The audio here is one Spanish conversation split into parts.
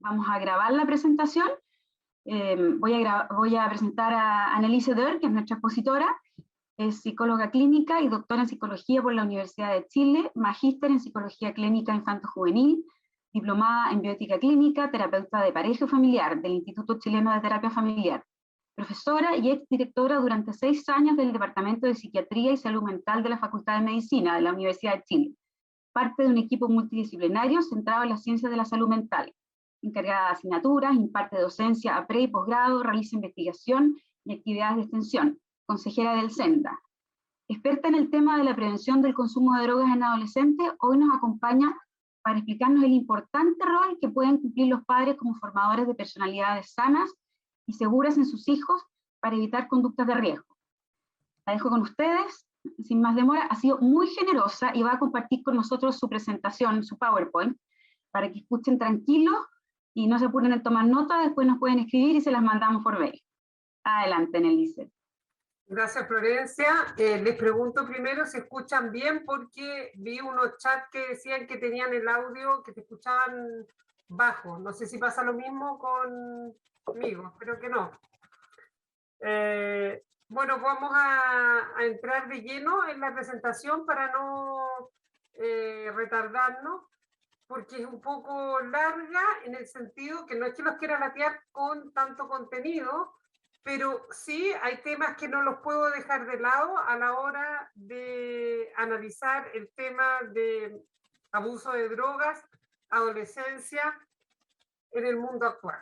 Vamos a grabar la presentación. Voy a presentar a Anneliese Dörr, que es nuestra expositora. Es psicóloga clínica y doctora en psicología por la Universidad de Chile, magíster en psicología clínica infanto-juvenil, diplomada en bioética clínica, terapeuta de pareja y familiar del Instituto Chileno de Terapia Familiar, profesora y exdirectora durante 6 años del Departamento de Psiquiatría y Salud Mental de la Facultad de Medicina de la Universidad de Chile, parte de un equipo multidisciplinario centrado en las ciencias de la salud mental, encargada de asignaturas, imparte docencia a pre y posgrado, realiza investigación y actividades de extensión, consejera del SENDA. Experta en el tema de la prevención del consumo de drogas en adolescentes, hoy nos acompaña para explicarnos el importante rol que pueden cumplir los padres como formadores de personalidades sanas y seguras en sus hijos para evitar conductas de riesgo. La dejo con ustedes, sin más demora. Ha sido muy generosa y va a compartir con nosotros su presentación, su PowerPoint, para que escuchen tranquilos y no se apuren en tomar nota. Después nos pueden escribir y se las mandamos por mail. Adelante, Anneliese. Gracias, Florencia. Les pregunto primero si escuchan bien, porque vi unos chats que decían que tenían el audio, que te escuchaban bajo. No sé si pasa lo mismo conmigo, espero que no. Bueno, vamos a entrar de lleno en la presentación para no retardarnos, porque es un poco larga en el sentido que no es que los quiera latear con tanto contenido, pero sí hay temas que no los puedo dejar de lado a la hora de analizar el tema de abuso de drogas, adolescencia en el mundo actual,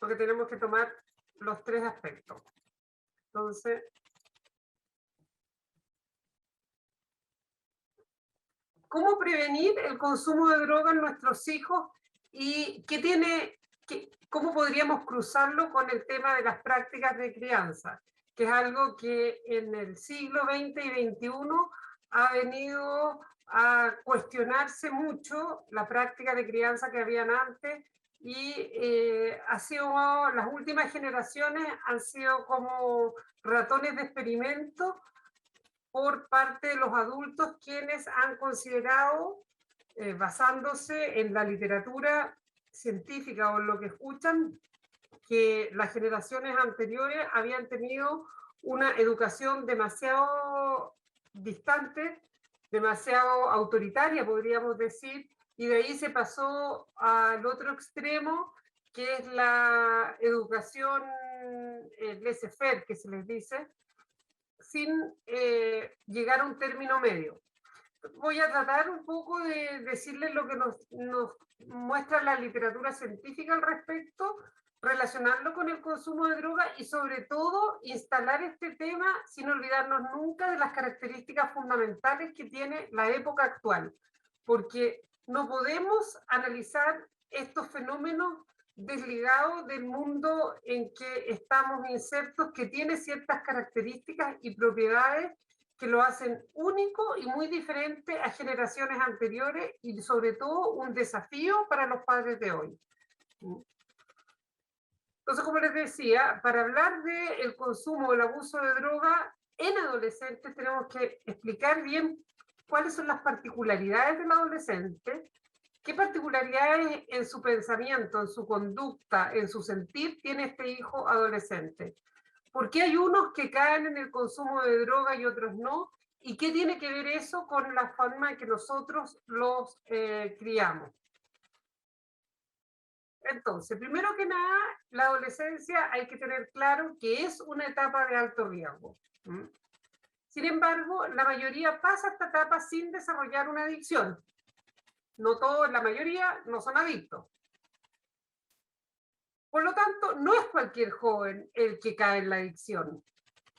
porque tenemos que tomar los 3 aspectos. Entonces, ¿cómo prevenir el consumo de drogas en nuestros hijos y cómo podríamos cruzarlo con el tema de las prácticas de crianza? Que es algo que en el siglo XX y XXI ha venido a cuestionarse mucho la práctica de crianza que habían antes, y las últimas generaciones han sido como ratones de experimento por parte de los adultos, quienes han considerado, basándose en la literatura científica o en lo que escuchan, que las generaciones anteriores habían tenido una educación demasiado distante, demasiado autoritaria, podríamos decir, y de ahí se pasó al otro extremo, que es la educación laissez-faire, que se les dice, sin llegar a un término medio. Voy a tratar un poco de decirles lo que nos muestra la literatura científica al respecto, relacionarlo con el consumo de drogas y sobre todo instalar este tema sin olvidarnos nunca de las características fundamentales que tiene la época actual, porque no podemos analizar estos fenómenos desligados del mundo en que estamos insertos, que tiene ciertas características y propiedades que lo hacen único y muy diferente a generaciones anteriores, y sobre todo un desafío para los padres de hoy. Entonces, como les decía, para hablar del consumo o el abuso de droga en adolescentes tenemos que explicar bien cuáles son las particularidades del adolescente, qué particularidades en su pensamiento, en su conducta, en su sentir tiene este hijo adolescente. ¿Por qué hay unos que caen en el consumo de droga y otros no? ¿Y qué tiene que ver eso con la forma en que nosotros los criamos? Entonces, primero que nada, la adolescencia hay que tener claro que es una etapa de alto riesgo. Sin embargo, la mayoría pasa esta etapa sin desarrollar una adicción. No todos, la mayoría no son adictos. Por lo tanto, no es cualquier joven el que cae en la adicción.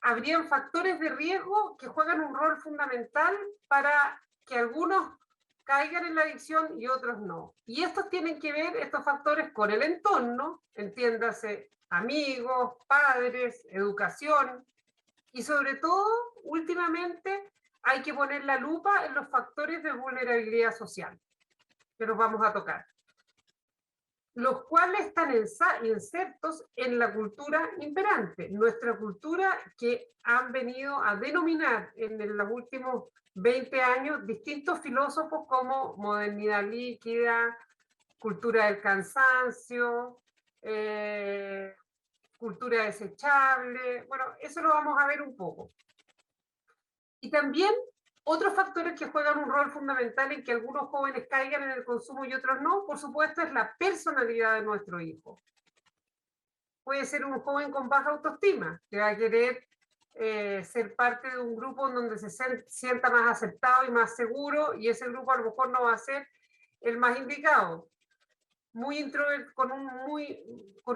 Habrían factores de riesgo que juegan un rol fundamental para que algunos caigan en la adicción y otros no. Y estos tienen que ver, estos factores, con el entorno, entiéndase, amigos, padres, educación, y sobre todo, últimamente, hay que poner la lupa en los factores de vulnerabilidad social, que nos vamos a tocar, los cuales están insertos en la cultura imperante, nuestra cultura, que han venido a denominar en los últimos 20 años distintos filósofos como modernidad líquida, cultura del cansancio, cultura desechable. Bueno, eso lo vamos a ver un poco. Y también otros factores que juegan un rol fundamental en que algunos jóvenes caigan en el consumo y otros no, por supuesto, es la personalidad de nuestro hijo. Puede ser un joven con baja autoestima, que va a querer ser parte de un grupo en donde se sienta más aceptado y más seguro, y ese grupo a lo mejor no va a ser el más indicado. Con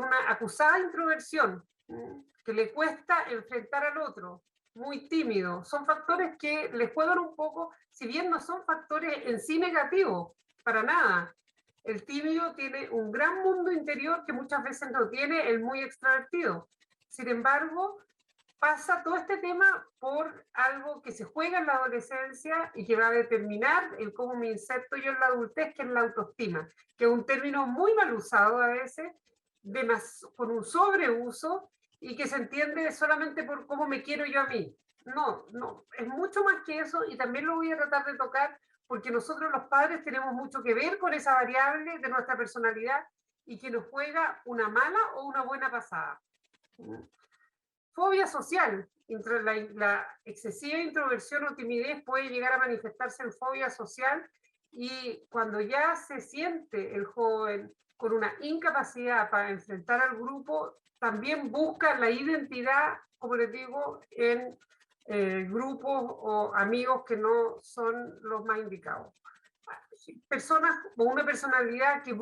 una acusada introversión, que le cuesta enfrentar al otro, muy tímido. Son factores que les juegan un poco, si bien no son factores en sí negativos, para nada. El tímido tiene un gran mundo interior que muchas veces no tiene el muy extrovertido. Sin embargo, pasa todo este tema por algo que se juega en la adolescencia y que va a determinar el cómo me inserto yo en la adultez, que es la autoestima, que es un término muy mal usado a veces, con un sobreuso, y que se entiende solamente por cómo me quiero yo a mí. No, no, es mucho más que eso, y también lo voy a tratar de tocar porque nosotros los padres tenemos mucho que ver con esa variable de nuestra personalidad y que nos juega una mala o una buena pasada. Fobia social. La excesiva introversión o timidez puede llegar a manifestarse en fobia social, y cuando ya se siente el joven con una incapacidad para enfrentar al grupo, también busca la identidad, como les digo, en grupos o amigos que no son los más indicados. Personas con una personalidad que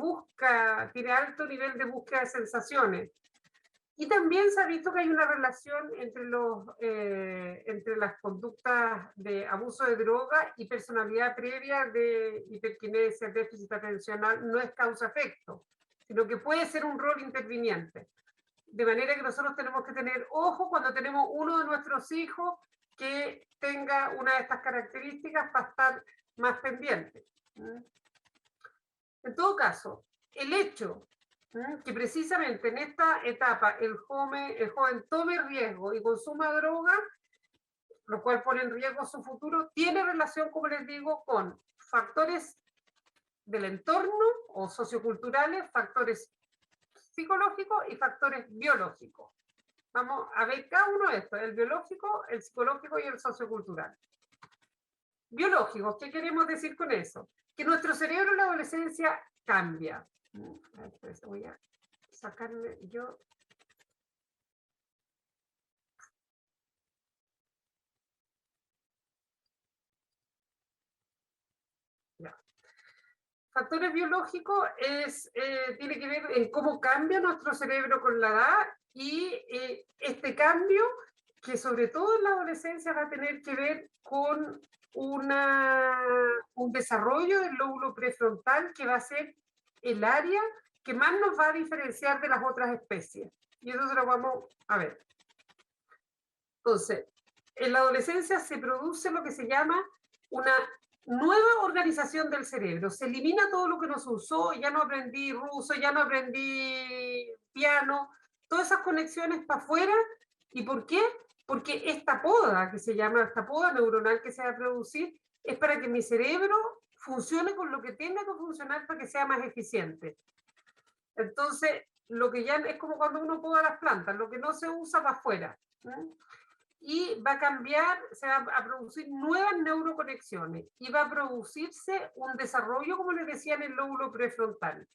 tiene alto nivel de búsqueda de sensaciones. Y también se ha visto que hay una relación entre las conductas de abuso de droga y personalidad previa de hiperquinesia, déficit atencional. No es causa-efecto, sino que puede ser un rol interviniente. De manera que nosotros tenemos que tener ojo cuando tenemos uno de nuestros hijos que tenga una de estas características para estar más pendiente. En todo caso, el hecho que precisamente en esta etapa el joven tome riesgo y consuma droga, lo cual pone en riesgo su futuro, tiene relación, como les digo, con factores del entorno o socioculturales, factores psicológicos y factores biológicos. Vamos a ver cada uno de estos, el biológico, el psicológico y el sociocultural. Biológicos, ¿qué queremos decir con eso? Que nuestro cerebro en la adolescencia cambia. Voy a sacarme yo. Ya. Factores biológicos tiene que ver en cómo cambia nuestro cerebro con la edad, y este cambio, que sobre todo en la adolescencia va a tener que ver con un desarrollo del lóbulo prefrontal, que va a ser el área que más nos va a diferenciar de las otras especies. Y eso se lo vamos a ver. Entonces, en la adolescencia se produce lo que se llama una nueva organización del cerebro. Se elimina todo lo que no se usó, ya no aprendí ruso, ya no aprendí piano, todas esas conexiones para afuera. ¿Y por qué? Porque esta poda, que se llama esta poda neuronal que se va a producir, es para que mi cerebro funcione con lo que tenga que funcionar para que sea más eficiente. Entonces, lo que ya es como cuando uno poda las plantas, lo que no se usa para afuera. Y va a cambiar, se va a producir nuevas neuroconexiones y va a producirse un desarrollo, como les decía, en el lóbulo prefrontal.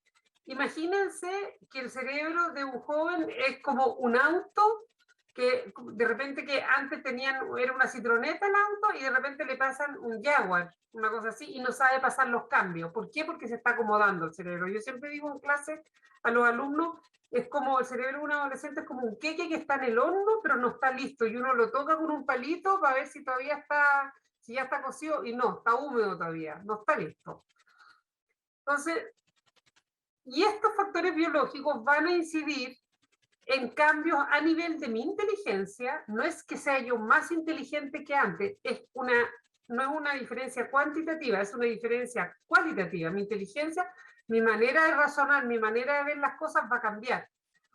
Imagínense que el cerebro de un joven es como un auto, que de repente, que antes era una citroneta el auto, y de repente le pasan un Jaguar, una cosa así, y no sabe pasar los cambios. ¿Por qué? Porque se está acomodando el cerebro. Yo siempre digo en clase a los alumnos, es como el cerebro de un adolescente, es como un queque que está en el horno, pero no está listo, y uno lo toca con un palito para ver si todavía está, si ya está cocido, y no, está húmedo todavía, no está listo. Entonces, y estos factores biológicos van a incidir en cambios a nivel de mi inteligencia. No es que sea yo más inteligente que antes, no es una diferencia cuantitativa, es una diferencia cualitativa. Mi inteligencia, mi manera de razonar, mi manera de ver las cosas va a cambiar.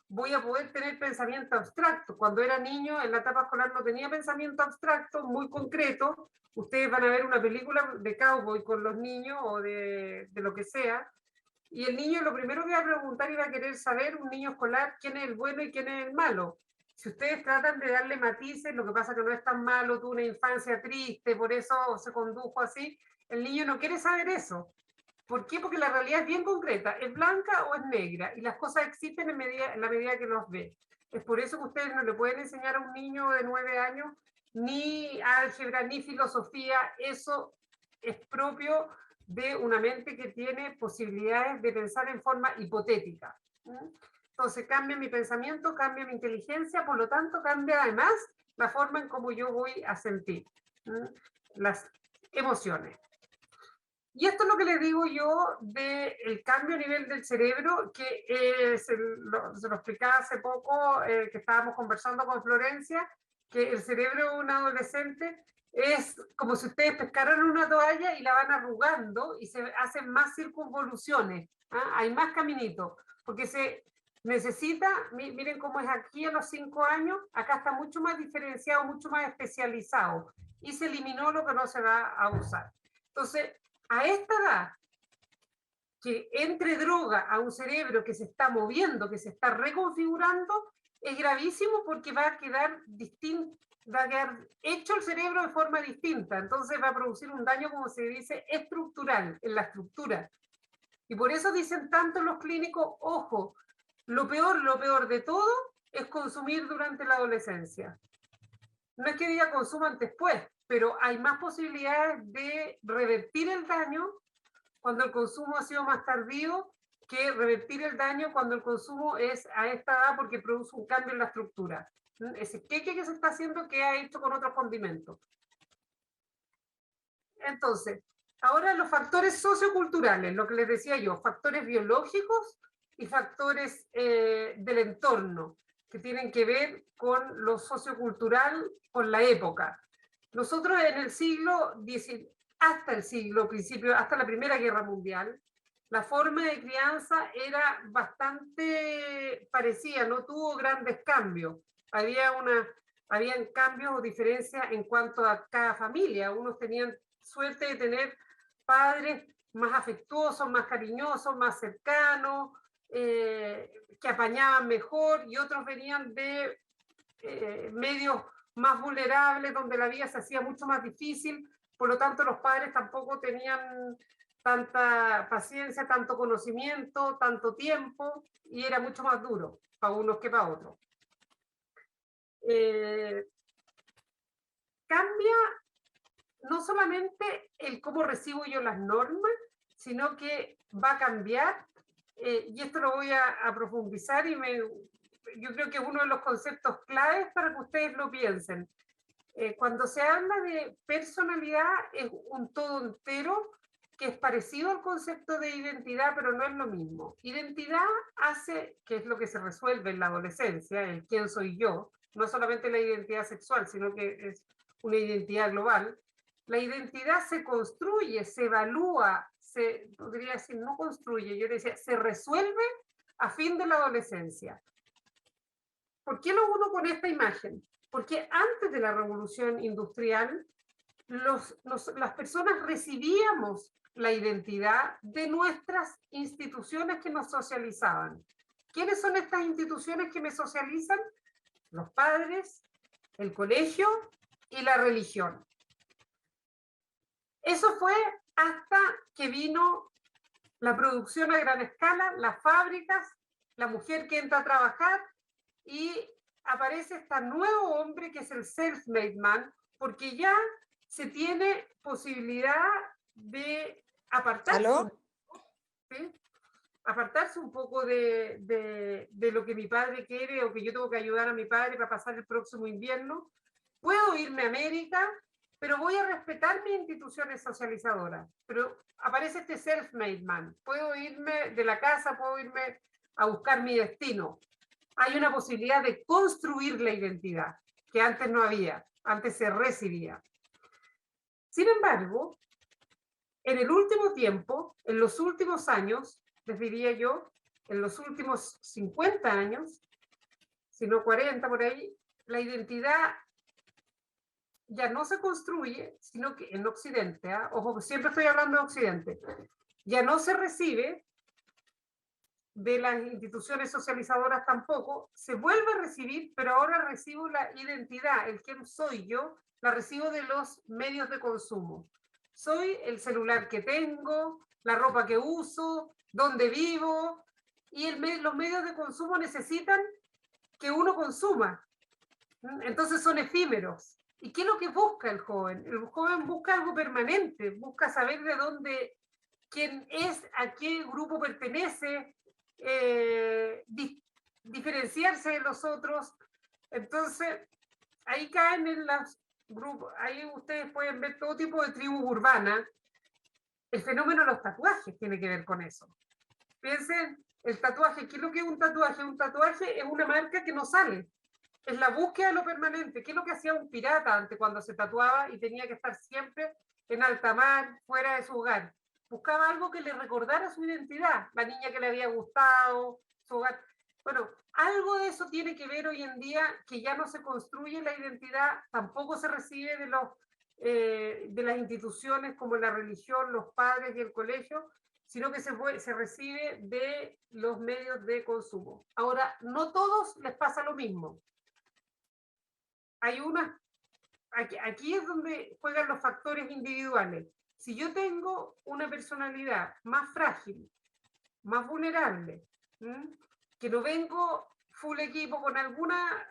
Voy a poder tener pensamiento abstracto. Cuando era niño, en la etapa escolar, no tenía pensamiento abstracto muy concreto. Ustedes van a ver una película de cowboy con los niños o de lo que sea, y el niño lo primero que va a preguntar y va a querer saber, un niño escolar, quién es el bueno y quién es el malo. Si ustedes tratan de darle matices, lo que pasa es que no es tan malo, tuvo una infancia triste, por eso se condujo así, el niño no quiere saber eso. ¿Por qué? Porque la realidad es bien concreta, es blanca o es negra, y las cosas existen en la medida que los ve. Es por eso que ustedes no le pueden enseñar a un niño de 9 años ni álgebra, ni filosofía, eso es propio de una mente que tiene posibilidades de pensar en forma hipotética. Entonces cambia mi pensamiento, cambia mi inteligencia, por lo tanto cambia además la forma en cómo yo voy a sentir las emociones. Y esto es lo que les digo yo del cambio a nivel del cerebro, que se lo explicaba hace poco, que estábamos conversando con Florencia, que el cerebro de un adolescente es como si ustedes pescaran una toalla y la van arrugando y se hacen más circunvoluciones, hay más caminitos, porque se necesita, miren cómo es aquí a los 5 años, acá está mucho más diferenciado, mucho más especializado, y se eliminó lo que no se va a usar. Entonces, a esta edad, que entre droga a un cerebro que se está moviendo, que se está reconfigurando, es gravísimo porque va a quedar distinto, va a quedar hecho el cerebro de forma distinta, entonces va a producir un daño, como se dice, estructural, en la estructura. Y por eso dicen tanto los clínicos, ojo, lo peor de todo es consumir durante la adolescencia. No es que diga consuman después, pero hay más posibilidades de revertir el daño cuando el consumo ha sido más tardío que revertir el daño cuando el consumo es a esta edad porque produce un cambio en la estructura. Ese queque que se está haciendo que ha hecho con otros condimentos. Entonces, ahora los factores socioculturales, lo que les decía yo, factores biológicos y factores del entorno, que tienen que ver con lo sociocultural, con la época. Nosotros en el siglo XIX, hasta el siglo principio, hasta la Primera Guerra Mundial, la forma de crianza era bastante parecida, no tuvo grandes cambios. Habían cambios o diferencias en cuanto a cada familia. Unos tenían suerte de tener padres más afectuosos, más cariñosos, más cercanos, que apañaban mejor, y otros venían de medios más vulnerables, donde la vida se hacía mucho más difícil, por lo tanto los padres tampoco tenían tanta paciencia, tanto conocimiento, tanto tiempo, y era mucho más duro para unos que para otros. Cambia no solamente el cómo recibo yo las normas, sino que va a cambiar, y esto lo voy a profundizar, y yo creo que es uno de los conceptos claves para que ustedes lo piensen. Cuando se habla de personalidad, es un todo entero que es parecido al concepto de identidad, pero no es lo mismo. Identidad hace, que es lo que se resuelve en la adolescencia, el quién soy yo, no solamente la identidad sexual, sino que es una identidad global. La identidad se construye, se evalúa, podría decir, no construye, yo decía, se resuelve a fin de la adolescencia. ¿Por qué lo uno con esta imagen? Porque antes de la revolución industrial, las personas recibíamos la identidad de nuestras instituciones que nos socializaban. ¿Quiénes son estas instituciones que me socializan? Los padres, el colegio y la religión. Eso fue hasta que vino la producción a gran escala, las fábricas, la mujer que entra a trabajar, y aparece este nuevo hombre que es el self-made man, porque ya se tiene posibilidad de apartarse, ¿sí? Apartarse un poco de lo que mi padre quiere, o que yo tengo que ayudar a mi padre para pasar el próximo invierno. Puedo irme a América, pero voy a respetar mis instituciones socializadoras. Pero aparece este self-made man. Puedo irme de la casa, puedo irme a buscar mi destino. Hay una posibilidad de construir la identidad, que antes no había, antes se recibía. Sin embargo, en el último tiempo, en los últimos años, les diría yo, en los últimos 50 años, si no 40 por ahí, la identidad ya no se construye, sino que en Occidente, ojo, siempre estoy hablando de Occidente, ya no se recibe, de las instituciones socializadoras tampoco, se vuelve a recibir, pero ahora recibo la identidad, el quién soy yo, la recibo de los medios de consumo. Soy el celular que tengo, la ropa que uso, dónde vivo, y los medios de consumo necesitan que uno consuma. Entonces son efímeros. ¿Y qué es lo que busca el joven? El joven busca algo permanente, busca saber de dónde, quién es, a qué grupo pertenece, diferenciarse de los otros. Entonces, ahí caen en los grupos, ahí ustedes pueden ver todo tipo de tribus urbanas. El fenómeno de los tatuajes tiene que ver con eso. Piensen, el tatuaje, ¿qué es lo que es un tatuaje? Un tatuaje es una marca que no sale. Es la búsqueda de lo permanente. ¿Qué es lo que hacía un pirata antes cuando se tatuaba y tenía que estar siempre en alta mar, fuera de su hogar? Buscaba algo que le recordara su identidad, la niña que le había gustado, su hogar. Bueno, algo de eso tiene que ver hoy en día, que ya no se construye la identidad, tampoco se recibe de las instituciones como la religión, los padres y el colegio, sino que se recibe de los medios de consumo. Ahora, no todos les pasa lo mismo. Hay aquí es donde juegan los factores individuales. Si yo tengo una personalidad más frágil, más vulnerable, que no vengo full equipo con alguna,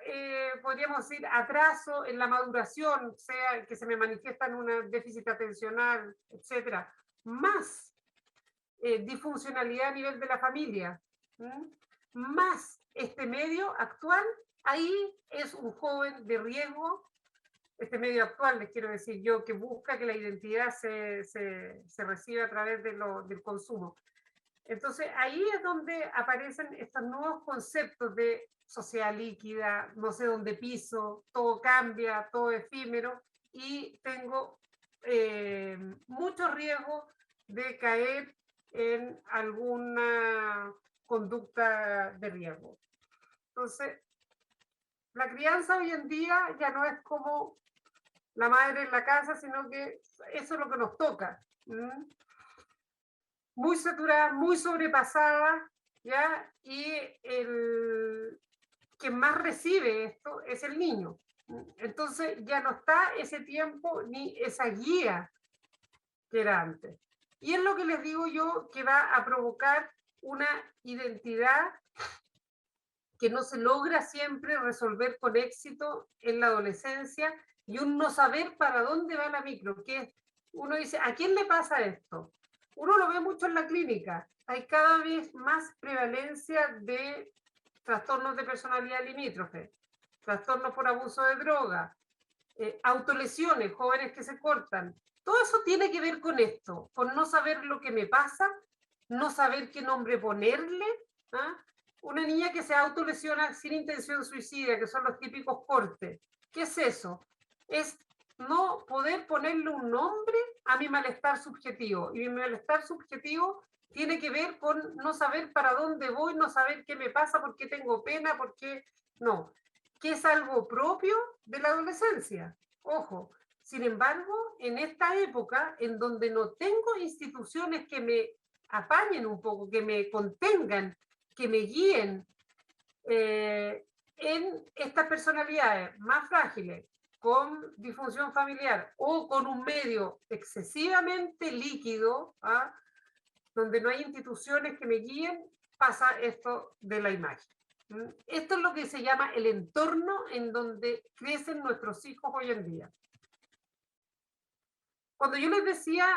podríamos decir, atraso en la maduración, sea que se me manifiesta en un déficit atencional, etcétera, más disfuncionalidad a nivel de la familia, más este medio actual, ahí es un joven de riesgo, este medio actual, les quiero decir yo, que busca que la identidad se reciba a través del consumo. Entonces, ahí es donde aparecen estos nuevos conceptos de sociedad líquida, no sé dónde piso, todo cambia, todo efímero, y tengo mucho riesgo de caer en alguna conducta de riesgo. Entonces, la crianza hoy en día ya no es como la madre en la casa, sino que eso es lo que nos toca. Muy saturada, muy sobrepasada, ¿ya? Y el que más recibe esto es el niño. Entonces ya no está ese tiempo ni esa guía que era antes. Y es lo que les digo yo, que va a provocar una identidad que no se logra siempre resolver con éxito en la adolescencia, y un no saber para dónde va la micro, que uno dice, ¿a quién le pasa esto? Uno lo ve mucho en la clínica, hay cada vez más prevalencia de trastornos de personalidad limítrofe, trastornos por abuso de droga, autolesiones, jóvenes que se cortan. Todo eso tiene que ver con esto, con no saber lo que me pasa, no saber qué nombre ponerle. ¿Ah? Una niña que se autolesiona sin intención suicida, que son los típicos cortes. ¿Qué es eso? Es no poder ponerle un nombre a mi malestar subjetivo. Y mi malestar subjetivo tiene que ver con no saber para dónde voy, no saber qué me pasa, por qué tengo pena, por qué no. Que es algo propio de la adolescencia. Ojo, sin embargo, en esta época en donde no tengo instituciones que me apañen un poco, que me contengan, que me guíen en estas personalidades más frágiles, con disfunción familiar o con un medio excesivamente líquido, donde no hay instituciones que me guíen, pasa esto de la imagen. Esto es lo que se llama el entorno en donde crecen nuestros hijos hoy en día. Cuando yo les decía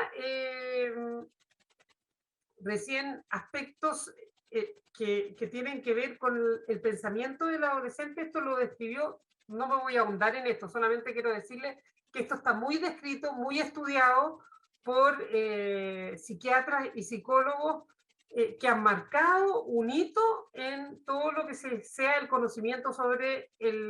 recién aspectos que tienen que ver con el pensamiento del adolescente, esto lo describió, no me voy a ahondar en esto, solamente quiero decirles que esto está muy descrito, muy estudiado por psiquiatras y psicólogos que han marcado un hito en todo lo que sea el conocimiento sobre el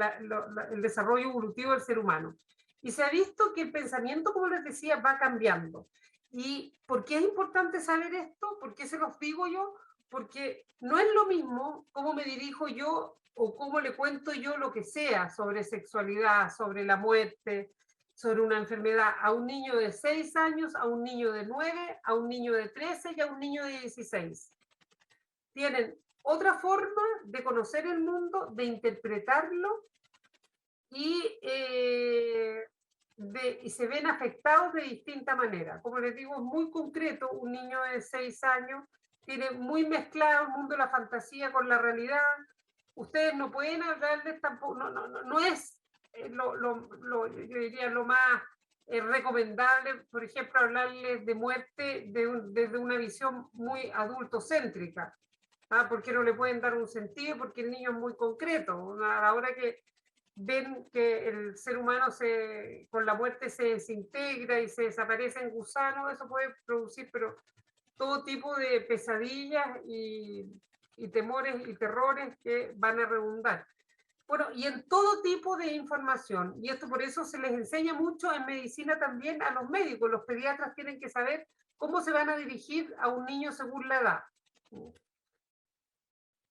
desarrollo evolutivo del ser humano. Y se ha visto que el pensamiento, como les decía, va cambiando. ¿Y por qué es importante saber esto? ¿Por qué se los digo yo? Porque no es lo mismo cómo me dirijo yo o cómo le cuento yo lo que sea sobre sexualidad, sobre la muerte, sobre una enfermedad a un niño de 6 años, a un niño de 9, a un niño de 13 y a un niño de 16. Tienen otra forma de conocer el mundo, de interpretarlo, y se ven afectados de distinta manera. Como les digo, es muy concreto. Un niño de 6 años tiene muy mezclado el mundo de la fantasía con la realidad. Ustedes no pueden hablarles tampoco, no es yo diría lo más recomendable, por ejemplo, hablarles de muerte desde una visión muy adultocéntrica, porque no le pueden dar un sentido, porque el niño es muy concreto. A la hora que ven que el ser humano con la muerte se desintegra y se desaparece en gusano, eso puede producir pero todo tipo de pesadillas y temores y terrores que van a redundar. Bueno, y en todo tipo de información, y esto por eso se les enseña mucho en medicina también a los médicos. Los pediatras tienen que saber cómo se van a dirigir a un niño según la edad.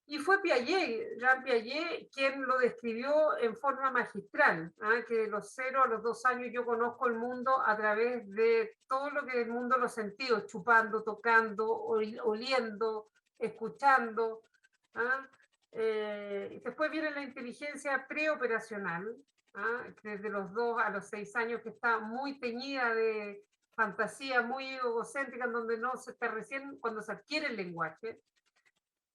Y fue Piaget, Jean Piaget, quien lo describió en forma magistral, que de los 0 a los 2 años yo conozco el mundo a través de todo lo que es el mundo de los sentidos, chupando, tocando, oliendo, escuchando. Y después viene la inteligencia preoperacional, desde los 2 a los 6 años, que está muy teñida de fantasía, muy egocéntrica, en donde no se está recién cuando se adquiere el lenguaje.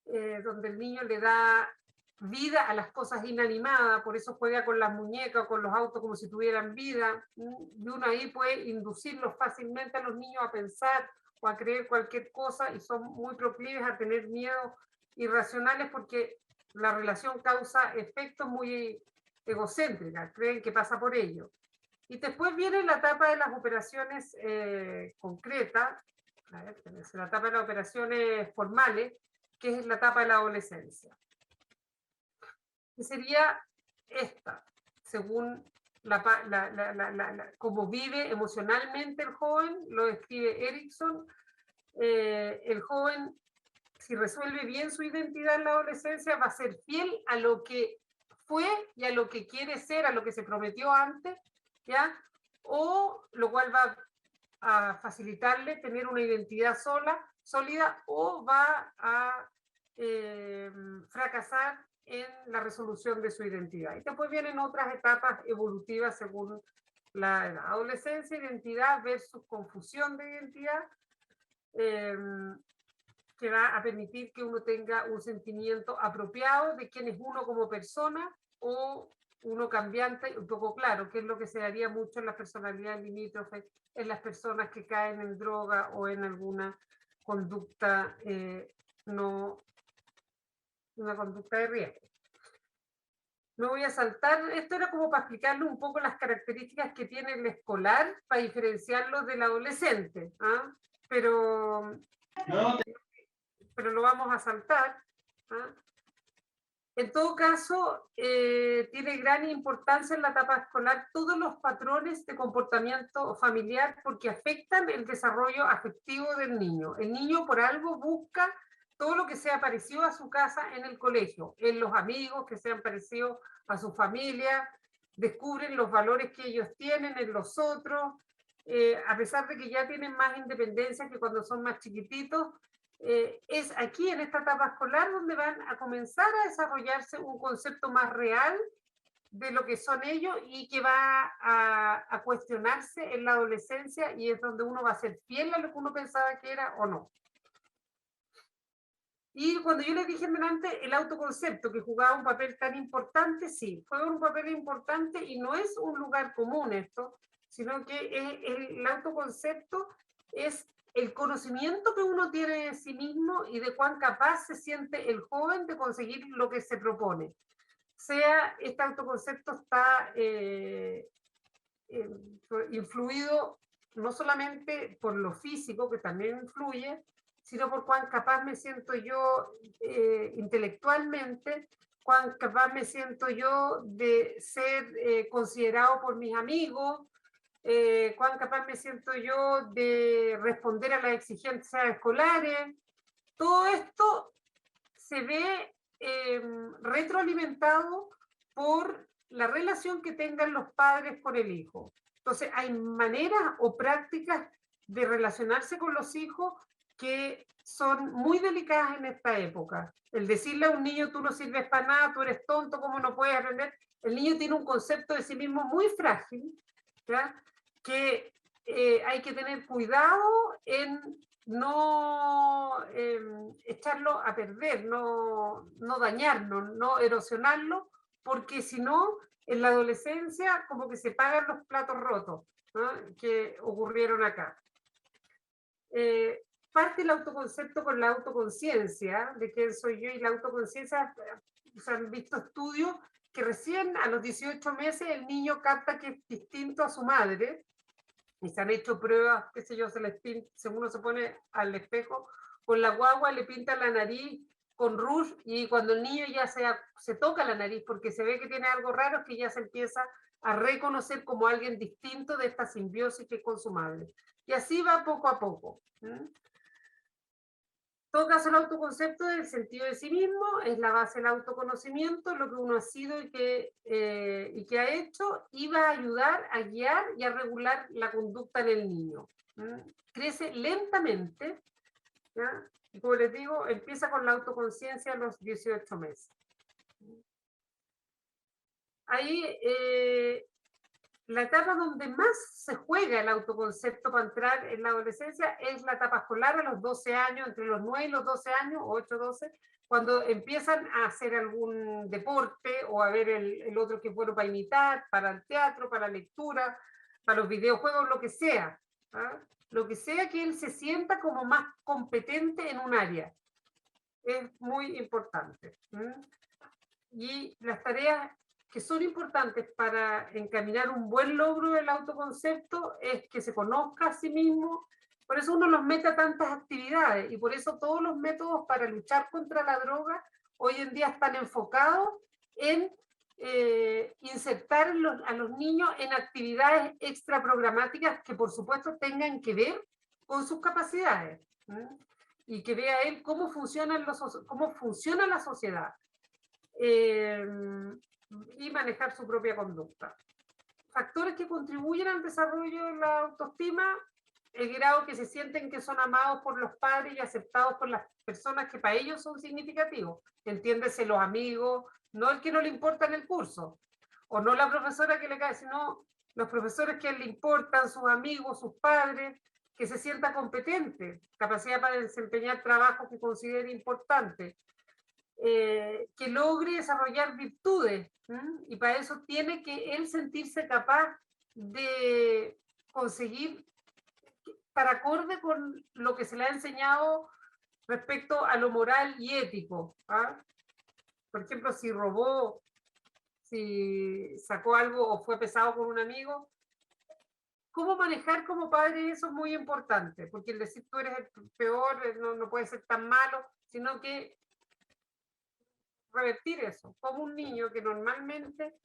Donde el niño le da vida a las cosas inanimadas, por eso juega con las muñecas o con los autos como si tuvieran vida, y uno ahí puede inducirlos fácilmente a los niños a pensar o a creer cualquier cosa, y son muy proclives a tener miedos irracionales porque la relación causa efectos muy egocéntricas, creen que pasa por ello. Y después viene la etapa de las operaciones concretas, la etapa de las operaciones formales, que es la etapa de la adolescencia. Y sería esta, según cómo vive emocionalmente el joven, lo describe Erikson. El joven, si resuelve bien su identidad en la adolescencia, va a ser fiel a lo que fue y a lo que quiere ser, a lo que se prometió antes, ¿ya? O lo cual va a facilitarle tener una identidad sólida, o va a fracasar en la resolución de su identidad. Y después vienen otras etapas evolutivas según la edad. Adolescencia, identidad versus confusión de identidad, que va a permitir que uno tenga un sentimiento apropiado de quién es uno como persona, o uno cambiante, un poco claro, que es lo que se daría mucho en las personalidades limítrofes, en las personas que caen en droga o en alguna conducta una conducta de riesgo. Me voy a saltar, esto era como para explicarle un poco las características que tiene el escolar para diferenciarlo del adolescente, pero lo vamos a saltar. En todo caso, tiene gran importancia en la etapa escolar todos los patrones de comportamiento familiar, porque afectan el desarrollo afectivo del niño. El niño por algo busca todo lo que sea parecido a su casa en el colegio, en los amigos que sean parecidos a su familia, descubren los valores que ellos tienen en los otros, a pesar de que ya tienen más independencia que cuando son más chiquititos. Es aquí en esta etapa escolar donde van a comenzar a desarrollarse un concepto más real de lo que son ellos, y que va a cuestionarse en la adolescencia, y es donde uno va a ser fiel a lo que uno pensaba que era o no. Y cuando yo les dije delante el autoconcepto, que jugaba un papel tan importante, sí, fue un papel importante, y no es un lugar común esto, sino que el autoconcepto es el conocimiento que uno tiene de sí mismo y de cuán capaz se siente el joven de conseguir lo que se propone. Este autoconcepto está influido no solamente por lo físico, que también influye, sino por cuán capaz me siento yo intelectualmente, cuán capaz me siento yo de ser considerado por mis amigos, cuán capaz me siento yo de responder a las exigencias escolares. Todo esto se ve retroalimentado por la relación que tengan los padres con el hijo. Entonces, hay maneras o prácticas de relacionarse con los hijos que son muy delicadas en esta época. El decirle a un niño, tú no sirves para nada, tú eres tonto, ¿cómo no puedes aprender? El niño tiene un concepto de sí mismo muy frágil, ¿ya? Que hay que tener cuidado en no echarlo a perder, no dañarlo, no erosionarlo, porque si no, en la adolescencia como que se pagan los platos rotos, ¿no? Que ocurrieron acá. Parte el autoconcepto con la autoconciencia, de quién soy yo, y la autoconciencia, se han visto estudios que recién a los 18 meses el niño capta que es distinto a su madre, y se han hecho pruebas, qué sé yo, según uno se pone al espejo, con la guagua le pinta la nariz con rouge, y cuando el niño ya se toca la nariz porque se ve que tiene algo raro, es que ya se empieza a reconocer como alguien distinto de esta simbiosis que es con su madre. Y así va poco a poco. En todo caso, el autoconcepto del sentido de sí mismo es la base del autoconocimiento, lo que uno ha sido y que ha hecho, y va a ayudar a guiar y a regular la conducta en el niño. Crece lentamente, ¿ya? Y como les digo, empieza con la autoconciencia a los 18 meses. Ahí la etapa donde más se juega el autoconcepto para entrar en la adolescencia es la etapa escolar a los 12 años, entre los 9 y los 12 años, 8, 12, cuando empiezan a hacer algún deporte o a ver el otro que es bueno para imitar, para el teatro, para la lectura, para los videojuegos, lo que sea. ¿Ah? Lo que sea que él se sienta como más competente en un área. Es muy importante. Y las tareas que son importantes para encaminar un buen logro del autoconcepto es que se conozca a sí mismo. Por eso uno los mete a tantas actividades, y por eso todos los métodos para luchar contra la droga hoy en día están enfocados en insertar a los niños en actividades extraprogramáticas que por supuesto tengan que ver con sus capacidades, y que vea él cómo funciona la sociedad. Y manejar su propia conducta. Factores que contribuyen al desarrollo de la autoestima: el grado que se sienten que son amados por los padres y aceptados por las personas que para ellos son significativos. Entiéndese, los amigos, no el que no le importa en el curso, o no la profesora que le cae, sino los profesores que le importan, sus amigos, sus padres, que se sienta competente, capacidad para desempeñar trabajos que considere importantes. Que logre desarrollar virtudes, y para eso tiene que él sentirse capaz de conseguir para acorde con lo que se le ha enseñado respecto a lo moral y ético. Por ejemplo, si robó, si sacó algo o fue pesado con un amigo, cómo manejar como padre eso es muy importante, porque el decir tú eres el peor no puede ser tan malo, sino que revertir eso, como un niño que normalmente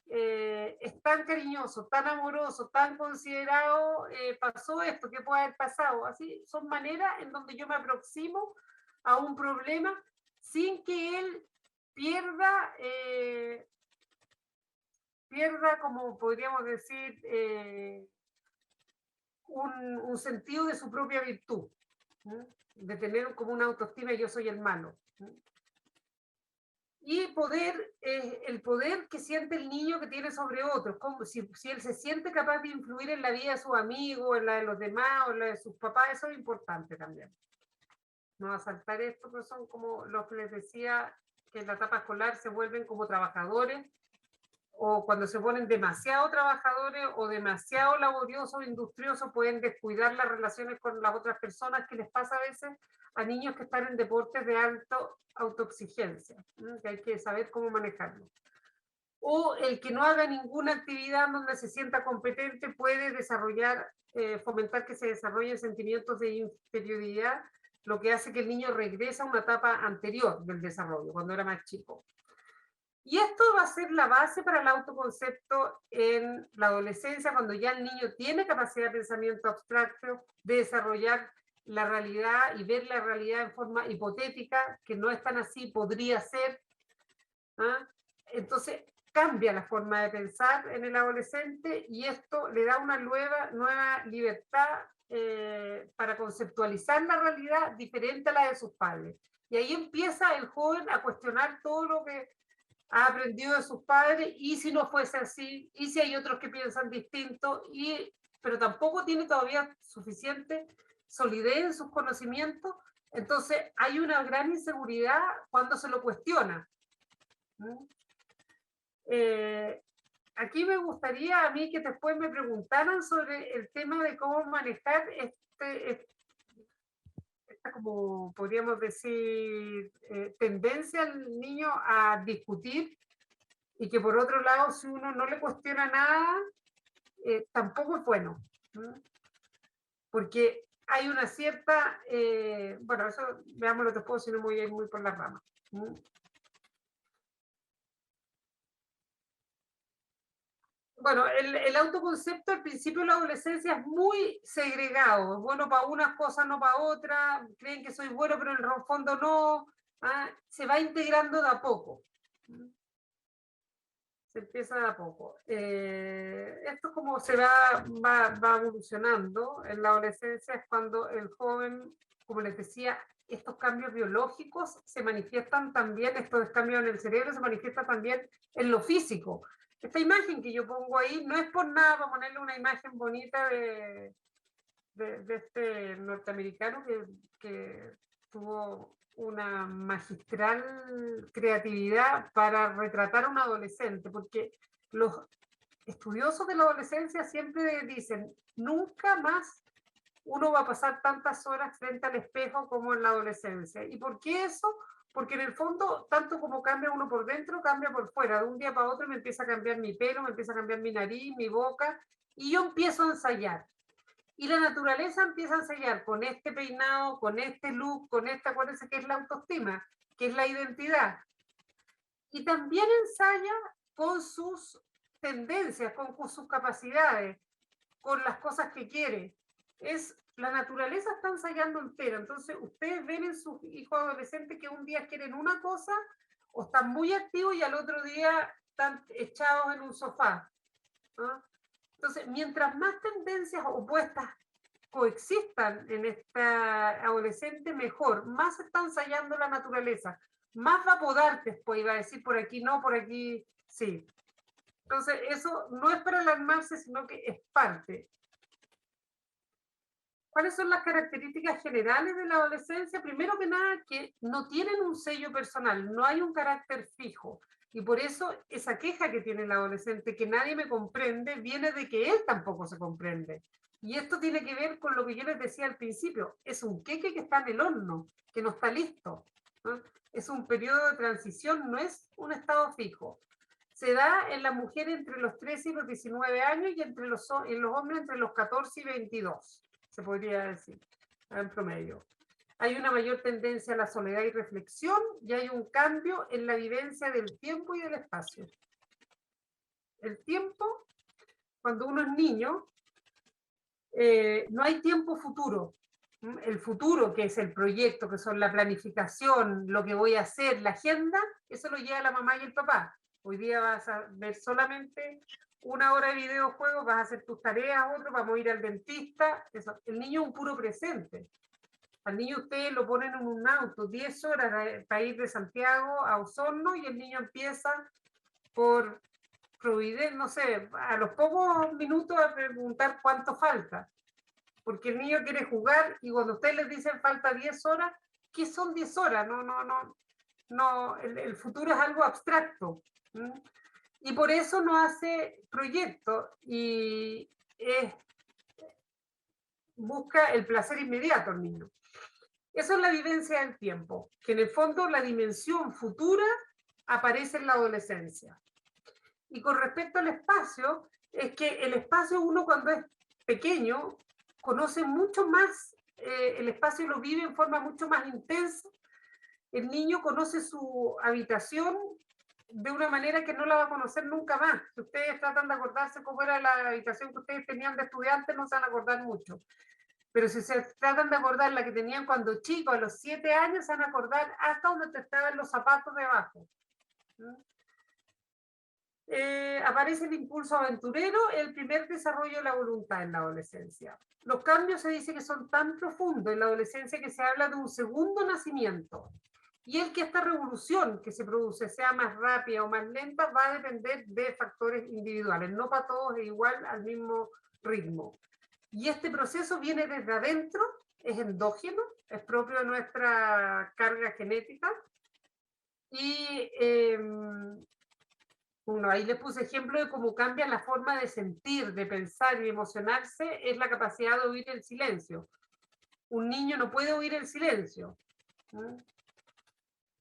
es tan cariñoso, tan amoroso, tan considerado, pasó esto, ¿qué puede haber pasado? Así son maneras en donde yo me aproximo a un problema sin que él pierda, como podríamos decir, un sentido de su propia virtud, de tener como una autoestima, yo soy el malo. Y el poder que siente el niño que tiene sobre otros, como si él se siente capaz de influir en la vida de sus amigos, en la de los demás, o en la de sus papás, eso es importante también. No va a saltar esto, pero son como los que les decía, que en la etapa escolar se vuelven como trabajadores, o cuando se ponen demasiado trabajadores o demasiado laboriosos, industriosos, pueden descuidar las relaciones con las otras personas, que les pasa a veces a niños que están en deportes de autoexigencia, que hay que saber cómo manejarlo. O el que no haga ninguna actividad donde se sienta competente puede fomentar que se desarrollen sentimientos de inferioridad, lo que hace que el niño regrese a una etapa anterior del desarrollo, cuando era más chico. Y esto va a ser la base para el autoconcepto en la adolescencia, cuando ya el niño tiene capacidad de pensamiento abstracto, de desarrollar la realidad y ver la realidad en forma hipotética, que no es tan así, podría ser. Entonces cambia la forma de pensar en el adolescente, y esto le da una nueva libertad para conceptualizar la realidad diferente a la de sus padres. Y ahí empieza el joven a cuestionar todo lo que ha aprendido de sus padres, y si no fuese así, y si hay otros que piensan distinto, pero tampoco tiene todavía suficiente solidez en sus conocimientos. Entonces hay una gran inseguridad cuando se lo cuestiona. Aquí me gustaría a mí que después me preguntaran sobre el tema de cómo manejar esta, como podríamos decir, tendencia al niño a discutir, y que por otro lado, si uno no le cuestiona nada, tampoco es bueno, ¿no? Porque hay una cierta, bueno, eso veámoslo después, si no me voy a ir muy por las ramas, ¿no? Bueno, el autoconcepto al principio de la adolescencia es muy segregado, es bueno para unas cosas, no para otras, creen que soy bueno, pero en el fondo no, se va integrando de a poco. Se empieza de a poco. Esto como se va evolucionando en la adolescencia, es cuando el joven, como les decía, estos cambios biológicos se manifiestan también, estos cambios en el cerebro se manifiestan también en lo físico. Esta imagen que yo pongo ahí no es por nada para ponerle una imagen bonita de este norteamericano que tuvo una magistral creatividad para retratar a un adolescente, porque los estudiosos de la adolescencia siempre dicen, nunca más uno va a pasar tantas horas frente al espejo como en la adolescencia. ¿Y por qué eso? Porque en el fondo, tanto como cambia uno por dentro, cambia por fuera. De un día para otro me empieza a cambiar mi pelo, me empieza a cambiar mi nariz, mi boca, y yo empiezo a ensayar. Y la naturaleza empieza a enseñar con este peinado, con este look, con esta, acuérdense que es la autoestima, que es la identidad. Y también ensaya con sus tendencias, con sus capacidades, con las cosas que quiere. La naturaleza está ensayando entera. Entonces, ustedes ven en sus hijos adolescentes que un día quieren una cosa o están muy activos y al otro día están echados en un sofá, ¿no? Entonces, mientras más tendencias opuestas coexistan en esta adolescente, mejor. Más está ensayando la naturaleza. Más va a podar después, iba a decir por aquí no, por aquí sí. Entonces, eso no es para alarmarse, sino que es parte. ¿Cuáles son las características generales de la adolescencia? Primero que nada, que no tienen un sello personal, no hay un carácter fijo. Y por eso esa queja que tiene el adolescente, que nadie me comprende, viene de que él tampoco se comprende. Y esto tiene que ver con lo que yo les decía al principio, es un queque que está en el horno, que no está listo, ¿no? Es un periodo de transición, no es un estado fijo. Se da en la mujer entre los 13 y los 19 años y en los hombres entre los 14 y 22. Se podría decir, en promedio. Hay una mayor tendencia a la soledad y reflexión, y hay un cambio en la vivencia del tiempo y del espacio. El tiempo, cuando uno es niño, no hay tiempo futuro. El futuro, que es el proyecto, que son la planificación, lo que voy a hacer, la agenda, eso lo lleva la mamá y el papá. Hoy día vas a ver solamente una hora de videojuegos, vas a hacer tus tareas, otro, vamos a ir al dentista. Eso. El niño es un puro presente. Al niño ustedes lo ponen en un auto, 10 horas para ir de Santiago a Osorno, y el niño empieza por Providencia, no sé, a los pocos minutos a preguntar cuánto falta. Porque el niño quiere jugar, y cuando ustedes les dicen falta 10 horas, ¿qué son 10 horas? No, el futuro es algo abstracto. Y por eso no hace proyectos y busca el placer inmediato al niño. Esa es la vivencia del tiempo, que en el fondo la dimensión futura aparece en la adolescencia. Y con respecto al espacio, es que el espacio uno cuando es pequeño conoce mucho más, el espacio lo vive en forma mucho más intensa. El niño conoce su habitación de una manera que no la va a conocer nunca más. Si ustedes tratan de acordarse cómo era la habitación que ustedes tenían de estudiantes, no se van a acordar mucho. Pero si se tratan de acordar la que tenían cuando chicos, a los 7 años, se van a acordar hasta donde te estaban los zapatos debajo. aparece el impulso aventurero, el primer desarrollo de la voluntad en la adolescencia. Los cambios se dice que son tan profundos en la adolescencia que se habla de un segundo nacimiento. Y el que esta revolución que se produce sea más rápida o más lenta va a depender de factores individuales. No para todos es igual al mismo ritmo. Y este proceso viene desde adentro, es endógeno, es propio de nuestra carga genética. Y bueno, ahí les puse ejemplo de cómo cambia la forma de sentir, de pensar y emocionarse, es la capacidad de oír el silencio. Un niño no puede oír el silencio. ¿No?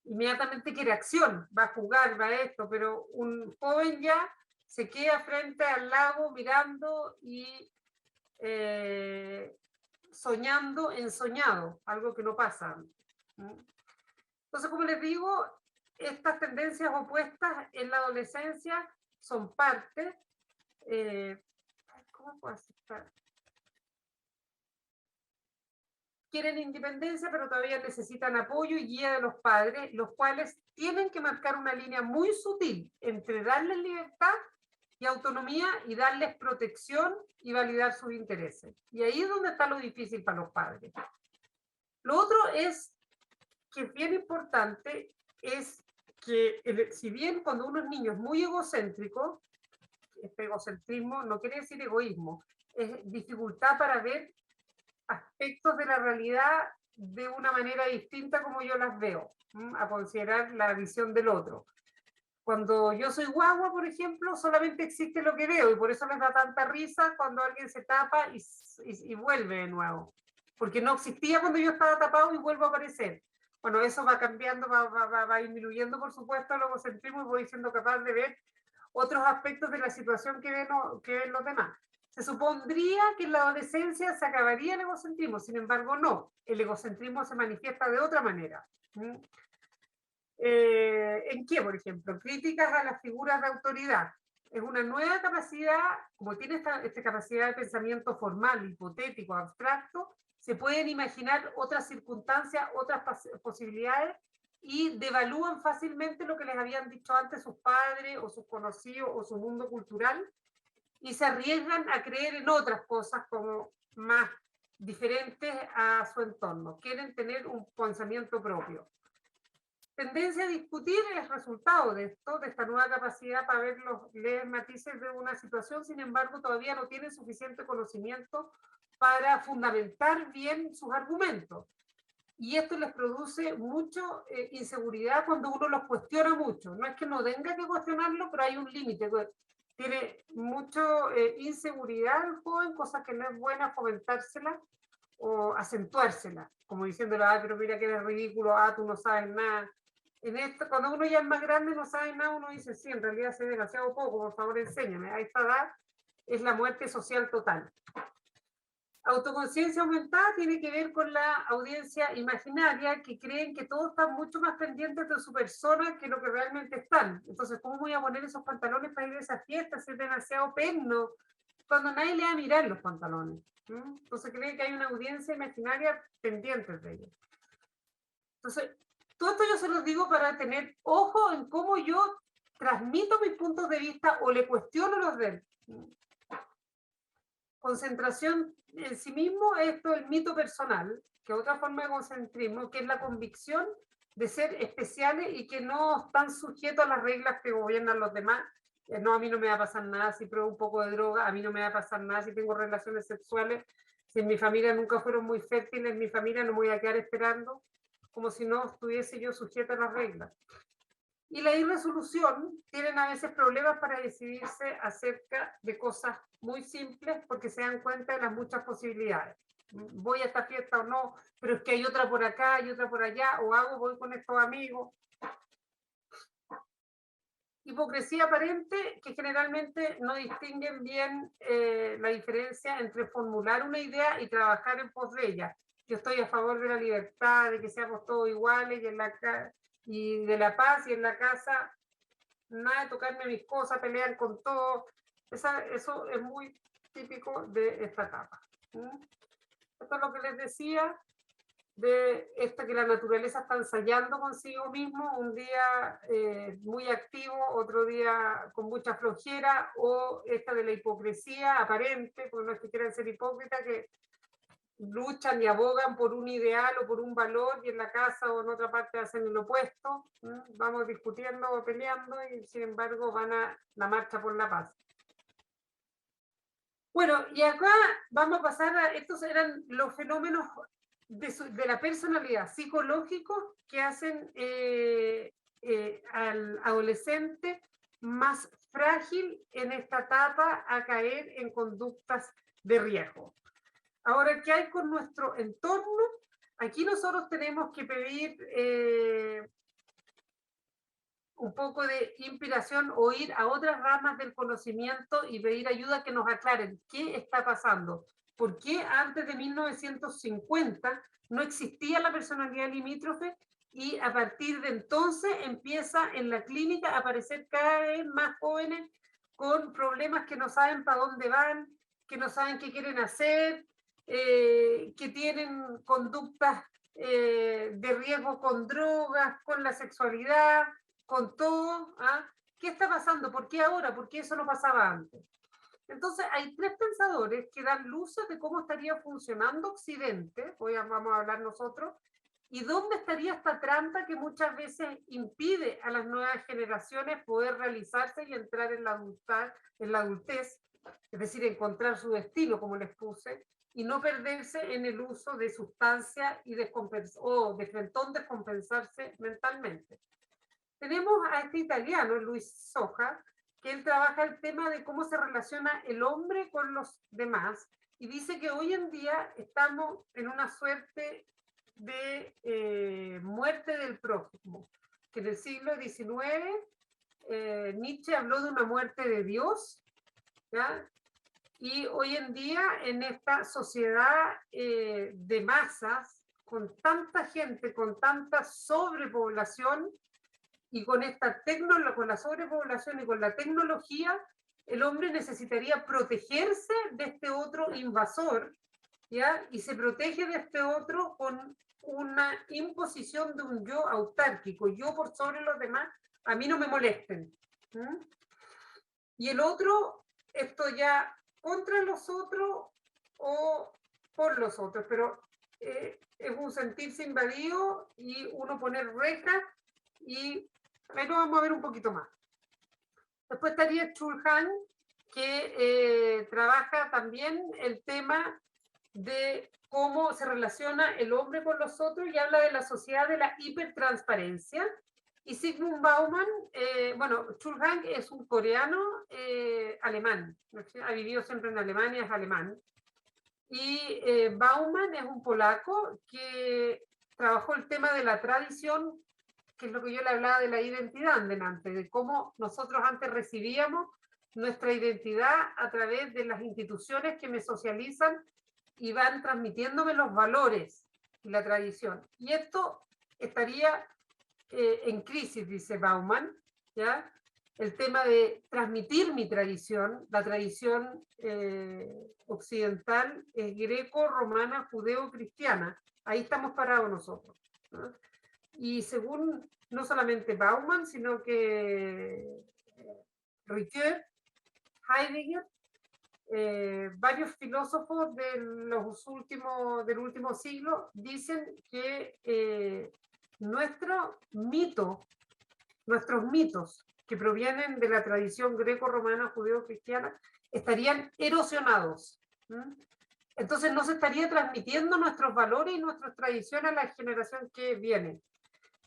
Inmediatamente quiere acción, va a jugar, va a esto, pero un joven ya se queda frente al lago mirando y soñando ensoñado, algo que no pasa. Entonces, como les digo, estas tendencias opuestas en la adolescencia son parte. ¿Cómo puedo aceptar? Quieren independencia, pero todavía necesitan apoyo y guía de los padres, los cuales tienen que marcar una línea muy sutil entre darles libertad y autonomía y darles protección y validar sus intereses. Y ahí es donde está lo difícil para los padres. Lo otro es que es bien importante, es que si bien cuando uno es niño es muy egocéntrico, este egocentrismo no quiere decir egoísmo, es dificultad para ver aspectos de la realidad de una manera distinta como yo las veo, a considerar la visión del otro. Cuando yo soy guagua, por ejemplo, solamente existe lo que veo y por eso les da tanta risa cuando alguien se tapa y vuelve de nuevo. Porque no existía cuando yo estaba tapado y vuelvo a aparecer. Bueno, eso va cambiando, va disminuyendo, por supuesto, el egocentrismo y voy siendo capaz de ver otros aspectos de la situación que ven los demás. Se supondría que en la adolescencia se acabaría el egocentrismo, sin embargo, no. El egocentrismo se manifiesta de otra manera. ¿En qué, por ejemplo? Críticas a las figuras de autoridad. Es una nueva capacidad, como tiene esta capacidad de pensamiento formal, hipotético, abstracto, se pueden imaginar otras circunstancias, otras posibilidades y devalúan fácilmente lo que les habían dicho antes sus padres o sus conocidos o su mundo cultural y se arriesgan a creer en otras cosas como más diferentes a su entorno. Quieren tener un pensamiento propio. Tendencia a discutir es resultado de esto, de esta nueva capacidad para ver los leves matices de una situación, sin embargo todavía no tienen suficiente conocimiento para fundamentar bien sus argumentos. Y esto les produce mucha inseguridad cuando uno los cuestiona mucho. No es que no tenga que cuestionarlo, pero hay un límite. Tiene mucha inseguridad el joven, cosa que no es buena fomentársela o acentuársela, como diciéndole, ah, pero mira que eres ridículo, ah, tú no sabes nada. En esto, cuando uno ya es más grande no sabe nada, uno dice, sí, en realidad sé demasiado poco, por favor enséñame. A esta edad es la muerte social total. Autoconciencia aumentada tiene que ver con la audiencia imaginaria que creen que todos están mucho más pendientes de su persona que lo que realmente están. Entonces, ¿cómo voy a poner esos pantalones para ir a esa fiesta? Si es demasiado perno, cuando nadie le va a mirar los pantalones. Entonces creen que hay una audiencia imaginaria pendiente de ellos. Entonces, todo esto yo se los digo para tener ojo en cómo yo transmito mis puntos de vista o le cuestiono los de él. Concentración en sí mismo, esto es el mito personal, que es otra forma de concentrismo, que es la convicción de ser especiales y que no están sujetos a las reglas que gobiernan los demás. No, a mí no me va a pasar nada si pruebo un poco de droga, a mí no me va a pasar nada si tengo relaciones sexuales, si en mi familia nunca fueron muy fértiles, en mi familia no me voy a quedar esperando, como si no estuviese yo sujeta a las reglas. Y la irresolución tienen a veces problemas para decidirse acerca de cosas muy simples porque se dan cuenta de las muchas posibilidades. Voy a esta fiesta o no, pero es que hay otra por acá, hay otra por allá, o voy con estos amigos. Hipocresía aparente que generalmente no distinguen bien la diferencia entre formular una idea y trabajar en pos de ella. Yo estoy a favor de la libertad, de que seamos todos iguales y de la paz, y en la casa nada de tocarme mis cosas, pelear con todo. Eso es muy típico de esta etapa. Esto es lo que les decía. de esto que la naturaleza está ensayando consigo mismo, un día muy activo, otro día con mucha flojera, o esta de la hipocresía aparente, porque no es que quieran ser hipócritas, que luchan y abogan por un ideal o por un valor y en la casa o en otra parte hacen el opuesto. Vamos discutiendo o peleando y sin embargo van a la marcha por la paz. Bueno, y acá vamos a pasar a, estos eran los fenómenos de la personalidad psicológicos que hacen al adolescente más frágil en esta etapa a caer en conductas de riesgo. Ahora, ¿qué hay con nuestro entorno? Aquí nosotros tenemos que pedir un poco de inspiración o ir a otras ramas del conocimiento y pedir ayuda que nos aclaren qué está pasando. ¿Por qué antes de 1950 no existía la personalidad limítrofe y a partir de entonces empieza en la clínica a aparecer cada vez más jóvenes con problemas que no saben para dónde van, que no saben qué quieren hacer, que tienen conductas de riesgo con drogas, con la sexualidad, con todo? ¿Qué está pasando? ¿Por qué ahora? ¿Por qué eso no pasaba antes? Entonces, hay tres pensadores que dan luces de cómo estaría funcionando Occidente, hoy vamos a hablar nosotros, y dónde estaría esta trampa que muchas veces impide a las nuevas generaciones poder realizarse y entrar en la adultez, es decir, encontrar su destino, como les puse, y no perderse en el uso de sustancias y o de frentón descompensarse mentalmente. Tenemos a este italiano, Luis Soja, que él trabaja el tema de cómo se relaciona el hombre con los demás y dice que hoy en día estamos en una suerte de muerte del prójimo, que en el siglo XIX Nietzsche habló de una muerte de Dios, ¿ya? Y hoy en día en esta sociedad de masas, con tanta gente, con tanta sobrepoblación, y con con la sobrepoblación y con la tecnología, el hombre necesitaría protegerse de este otro invasor, ¿ya? Y se protege de este otro con una imposición de un yo autárquico, yo por sobre los demás, a mí no me molesten. Y el otro, esto ya contra los otros o por los otros, pero es un sentirse invadido y uno poner rejas y ahí lo vamos a ver un poquito más. Después estaría Chulhan, que trabaja también el tema de cómo se relaciona el hombre con los otros y habla de la sociedad de la hipertransparencia. Y Zygmunt Bauman, bueno, Chulhan es un coreano alemán, ha vivido siempre en Alemania, es alemán. Y Bauman es un polaco que trabajó el tema de la tradición, que es lo que yo le hablaba de la identidad antes, de cómo nosotros antes recibíamos nuestra identidad a través de las instituciones que me socializan y van transmitiéndome los valores y la tradición. Y esto estaría en crisis, dice Bauman, ¿ya? El tema de transmitir mi tradición, la tradición occidental es greco-romana, judeo-cristiana. Ahí estamos parados nosotros, ¿no? Y según no solamente Bauman, sino que Ricoeur, Heidegger, varios filósofos del último siglo dicen que nuestros mitos que provienen de la tradición greco-romana, judeo-cristiana, estarían erosionados. Entonces no se estaría transmitiendo nuestros valores y nuestras tradiciones a la generación que viene.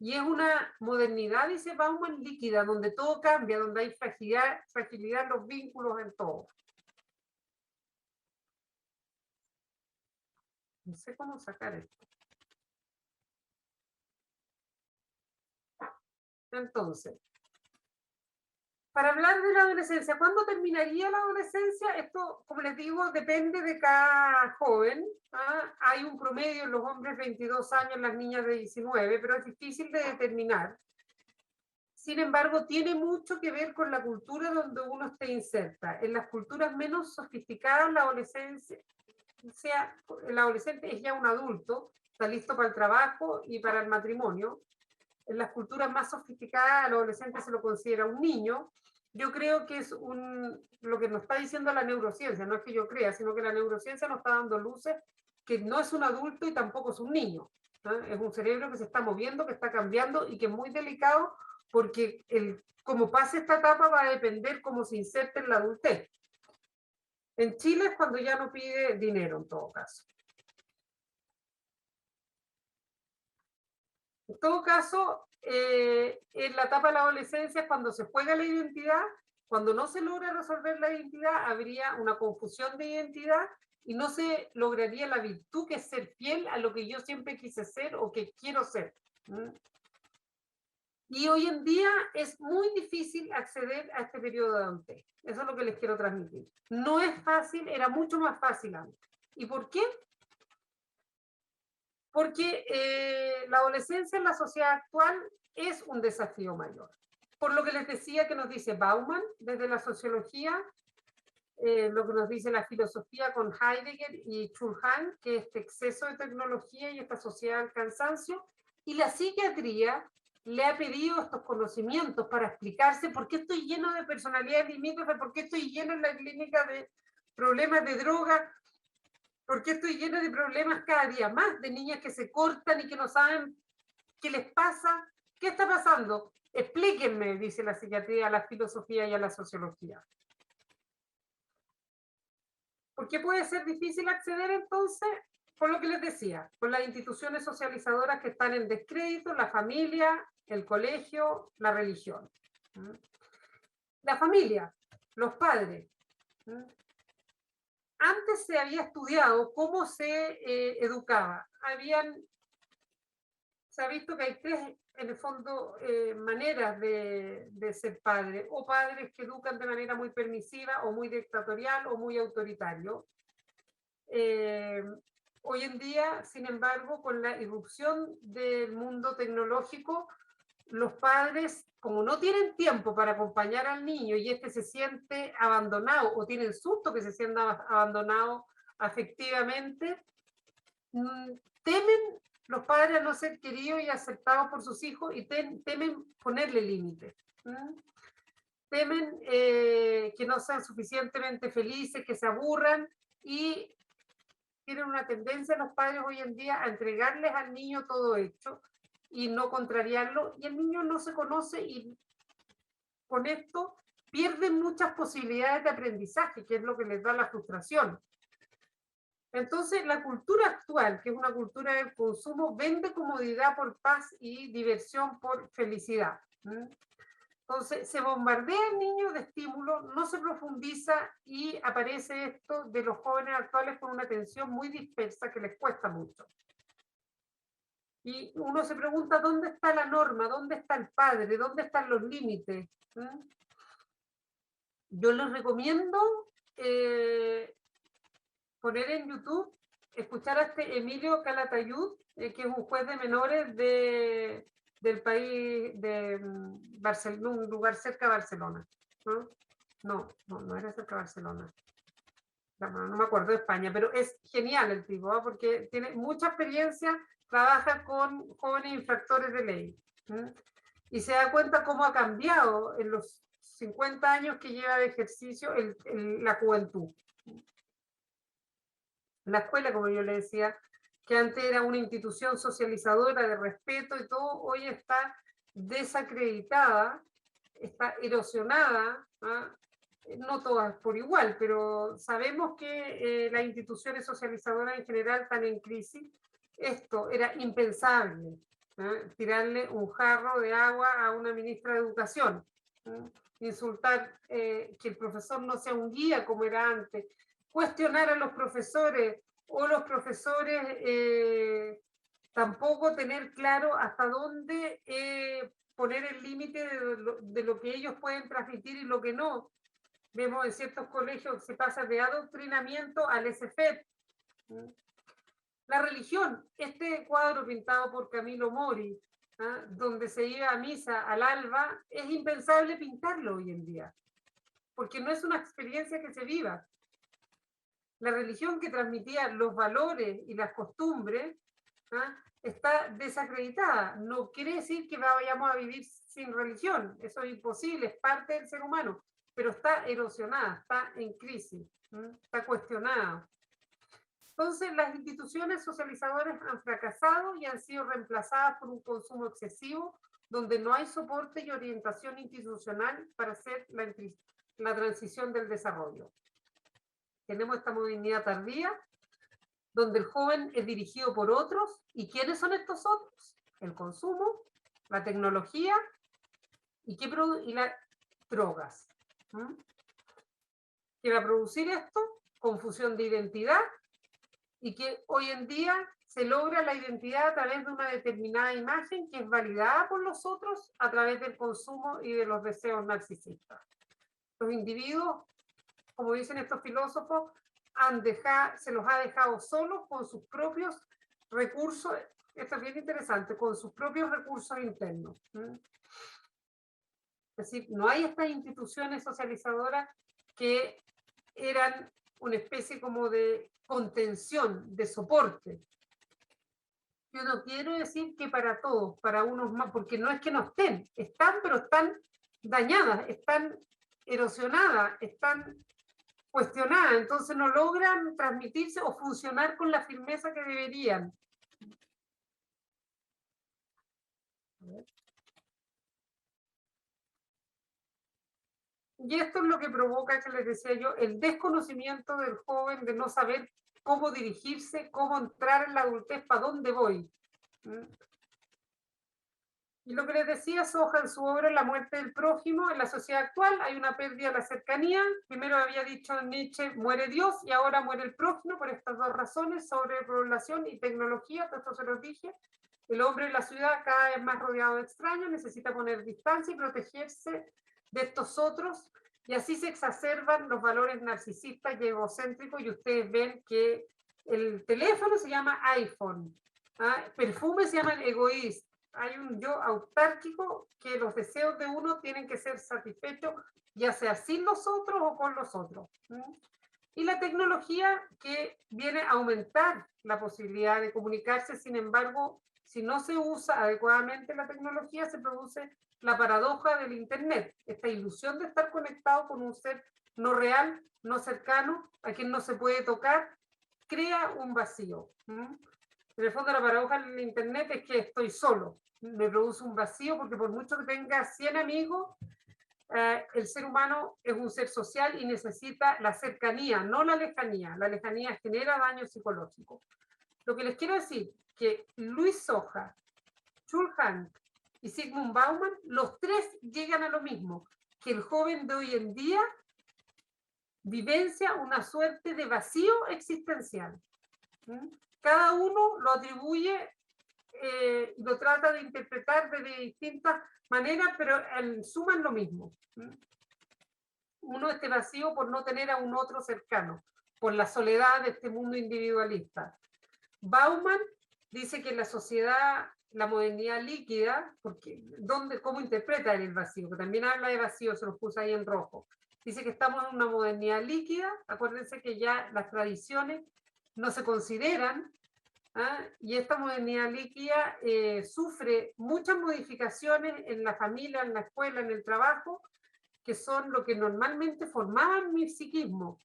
Y es una modernidad, dice Bauman, líquida, donde todo cambia, donde hay fragilidad en los vínculos, en todo. No sé cómo sacar esto. Entonces, para hablar de la adolescencia, ¿cuándo terminaría la adolescencia? Esto, como les digo, depende de cada joven. Hay un promedio en los hombres 22 años, las niñas de 19, pero es difícil de determinar. Sin embargo, tiene mucho que ver con la cultura donde uno esté inserta. En las culturas menos sofisticadas, la adolescencia, el adolescente es ya un adulto está listo para el trabajo y para el matrimonio. En las culturas más sofisticadas, al adolescente se lo considera un niño. Yo creo que es lo que nos está diciendo la neurociencia, no es que yo crea, sino que la neurociencia nos está dando luces que no es un adulto y tampoco es un niño. Es un cerebro que se está moviendo, que está cambiando y que es muy delicado porque cómo pase esta etapa va a depender cómo se inserte en la adultez. En Chile es cuando ya no pide dinero en todo caso. En todo caso, en la etapa de la adolescencia es cuando se juega la identidad, cuando no se logra resolver la identidad, habría una confusión de identidad y no se lograría la virtud que es ser fiel a lo que yo siempre quise ser o que quiero ser. Y hoy en día es muy difícil acceder a este periodo de adultez. Eso es lo que les quiero transmitir. No es fácil, era mucho más fácil antes. ¿Y por qué? Porque la adolescencia en la sociedad actual es un desafío mayor. Por lo que les decía que nos dice Bauman desde la sociología, lo que nos dice la filosofía con Heidegger y Chulhan, que es este exceso de tecnología y esta sociedad del cansancio, y la psiquiatría le ha pedido estos conocimientos para explicarse por qué estoy lleno de personalidades limítrofes, por qué estoy lleno en la clínica de problemas de droga, por qué estoy lleno de problemas cada día más, de niñas que se cortan y que no saben qué les pasa, qué está pasando. Explíquenme, dice la psiquiatría, a la filosofía y a la sociología. ¿Por qué puede ser difícil acceder entonces? Por lo que les decía, por las instituciones socializadoras que están en descrédito, la familia, el colegio, la religión. La familia, los padres. Antes se había estudiado cómo se educaba. Se ha visto que hay tres, en el fondo, maneras de ser padre, o padres que educan de manera muy permisiva, o muy dictatorial, o muy autoritario. Hoy en día, sin embargo, con la irrupción del mundo tecnológico, los padres, como no tienen tiempo para acompañar al niño y este se siente abandonado o tienen susto que se sienta abandonado afectivamente, temen los padres a no ser queridos y aceptados por sus hijos y temen ponerle límites. Temen que no sean suficientemente felices, que se aburran y tienen una tendencia los padres hoy en día a entregarles al niño todo hecho y no contrariarlo, y el niño no se conoce y con esto pierden muchas posibilidades de aprendizaje, que es lo que les da la frustración. Entonces, la cultura actual, que es una cultura del consumo, vende comodidad por paz y diversión por felicidad. Entonces, se bombardea el niño de estímulos, no se profundiza y aparece esto de los jóvenes actuales con una atención muy dispersa que les cuesta mucho. Y uno se pregunta, ¿dónde está la norma? ¿Dónde está el padre? ¿Dónde están los límites? Yo les recomiendo poner en YouTube, escuchar a este Emilio Calatayud, que es un juez de menores del país de Barcelona, un lugar cerca de Barcelona. No era cerca de Barcelona. No me acuerdo de España, pero es genial el tipo, ¿eh? Porque tiene mucha experiencia, trabaja con jóvenes infractores de ley. Y se da cuenta cómo ha cambiado en los 50 años que lleva de ejercicio la juventud. La escuela, como yo le decía, que antes era una institución socializadora de respeto y todo, hoy está desacreditada, está erosionada, ¿ah? No todas por igual, pero sabemos que las instituciones socializadoras en general están en crisis. Esto era impensable, ¿eh? Tirarle un jarro de agua a una ministra de Educación, ¿eh? Insultar que el profesor no sea un guía como era antes, cuestionar a los profesores o los profesores tampoco tener claro hasta dónde poner el límite de lo que ellos pueden transmitir y lo que no. Vemos en ciertos colegios que se pasa de adoctrinamiento al laissez-faire. La religión, este cuadro pintado por Camilo Mori, ¿eh? Donde se iba a misa al alba, es impensable pintarlo hoy en día, porque no es una experiencia que se viva. La religión que transmitía los valores y las costumbres está desacreditada. No quiere decir que vayamos a vivir sin religión, eso es imposible, es parte del ser humano, pero está erosionada, está en crisis, está cuestionada. Entonces, las instituciones socializadoras han fracasado y han sido reemplazadas por un consumo excesivo, donde no hay soporte y orientación institucional para hacer la transición del desarrollo. Tenemos esta modernidad tardía, donde el joven es dirigido por otros. ¿Y quiénes son estos otros? El consumo, la tecnología y las drogas. Que va a producir esto, confusión de identidad, y que hoy en día se logra la identidad a través de una determinada imagen que es validada por los otros a través del consumo y de los deseos narcisistas. Los individuos, como dicen estos filósofos, se los ha dejado solos con sus propios recursos, esto es bien interesante, con sus propios recursos internos. Es decir, no hay estas instituciones socializadoras que eran una especie como de contención, de soporte. Yo no quiero decir que para todos, para unos más, porque no es que no están, pero están dañadas, están erosionadas, están cuestionadas, entonces no logran transmitirse o funcionar con la firmeza que deberían. Y esto es lo que provoca, que les decía yo, el desconocimiento del joven de no saber cómo dirigirse, cómo entrar en la adultez, para dónde voy. Y lo que les decía Soja en su obra La muerte del prójimo, en la sociedad actual hay una pérdida de la cercanía. Primero había dicho Nietzsche, muere Dios, y ahora muere el prójimo por estas dos razones, sobrepoblación y tecnología, todo esto se los dije. El hombre en la ciudad, cada vez más rodeado de extraños, necesita poner distancia y protegerse de estos otros, y así se exacerban los valores narcisistas y egocéntricos, y ustedes ven que el teléfono se llama iPhone, perfume se llama egoísta, hay un yo autárquico, que los deseos de uno tienen que ser satisfechos, ya sea sin los otros o con los otros. Y la tecnología, que viene a aumentar la posibilidad de comunicarse, sin embargo, si no se usa adecuadamente la tecnología, se produce la paradoja del Internet, esta ilusión de estar conectado con un ser no real, no cercano, a quien no se puede tocar, crea un vacío. En el fondo, la paradoja del Internet es que estoy solo, me produce un vacío, porque por mucho que tenga 100 amigos, el ser humano es un ser social y necesita la cercanía, no la lejanía. La lejanía genera daño psicológico. Lo que les quiero decir, que Luis Soja, Chul-Han y Zygmunt Bauman, los tres llegan a lo mismo, que el joven de hoy en día vivencia una suerte de vacío existencial. Cada uno lo atribuye, lo trata de interpretar de distintas maneras, pero en suma es lo mismo. Uno, este vacío por no tener a un otro cercano, por la soledad de este mundo individualista. Bauman dice que la sociedad, la modernidad líquida, porque ¿cómo interpreta el vacío? Que también habla de vacío, se los puse ahí en rojo. Dice que estamos en una modernidad líquida, acuérdense que ya las tradiciones no se consideran, y esta modernidad líquida sufre muchas modificaciones en la familia, en la escuela, en el trabajo, que son lo que normalmente formaban mi psiquismo,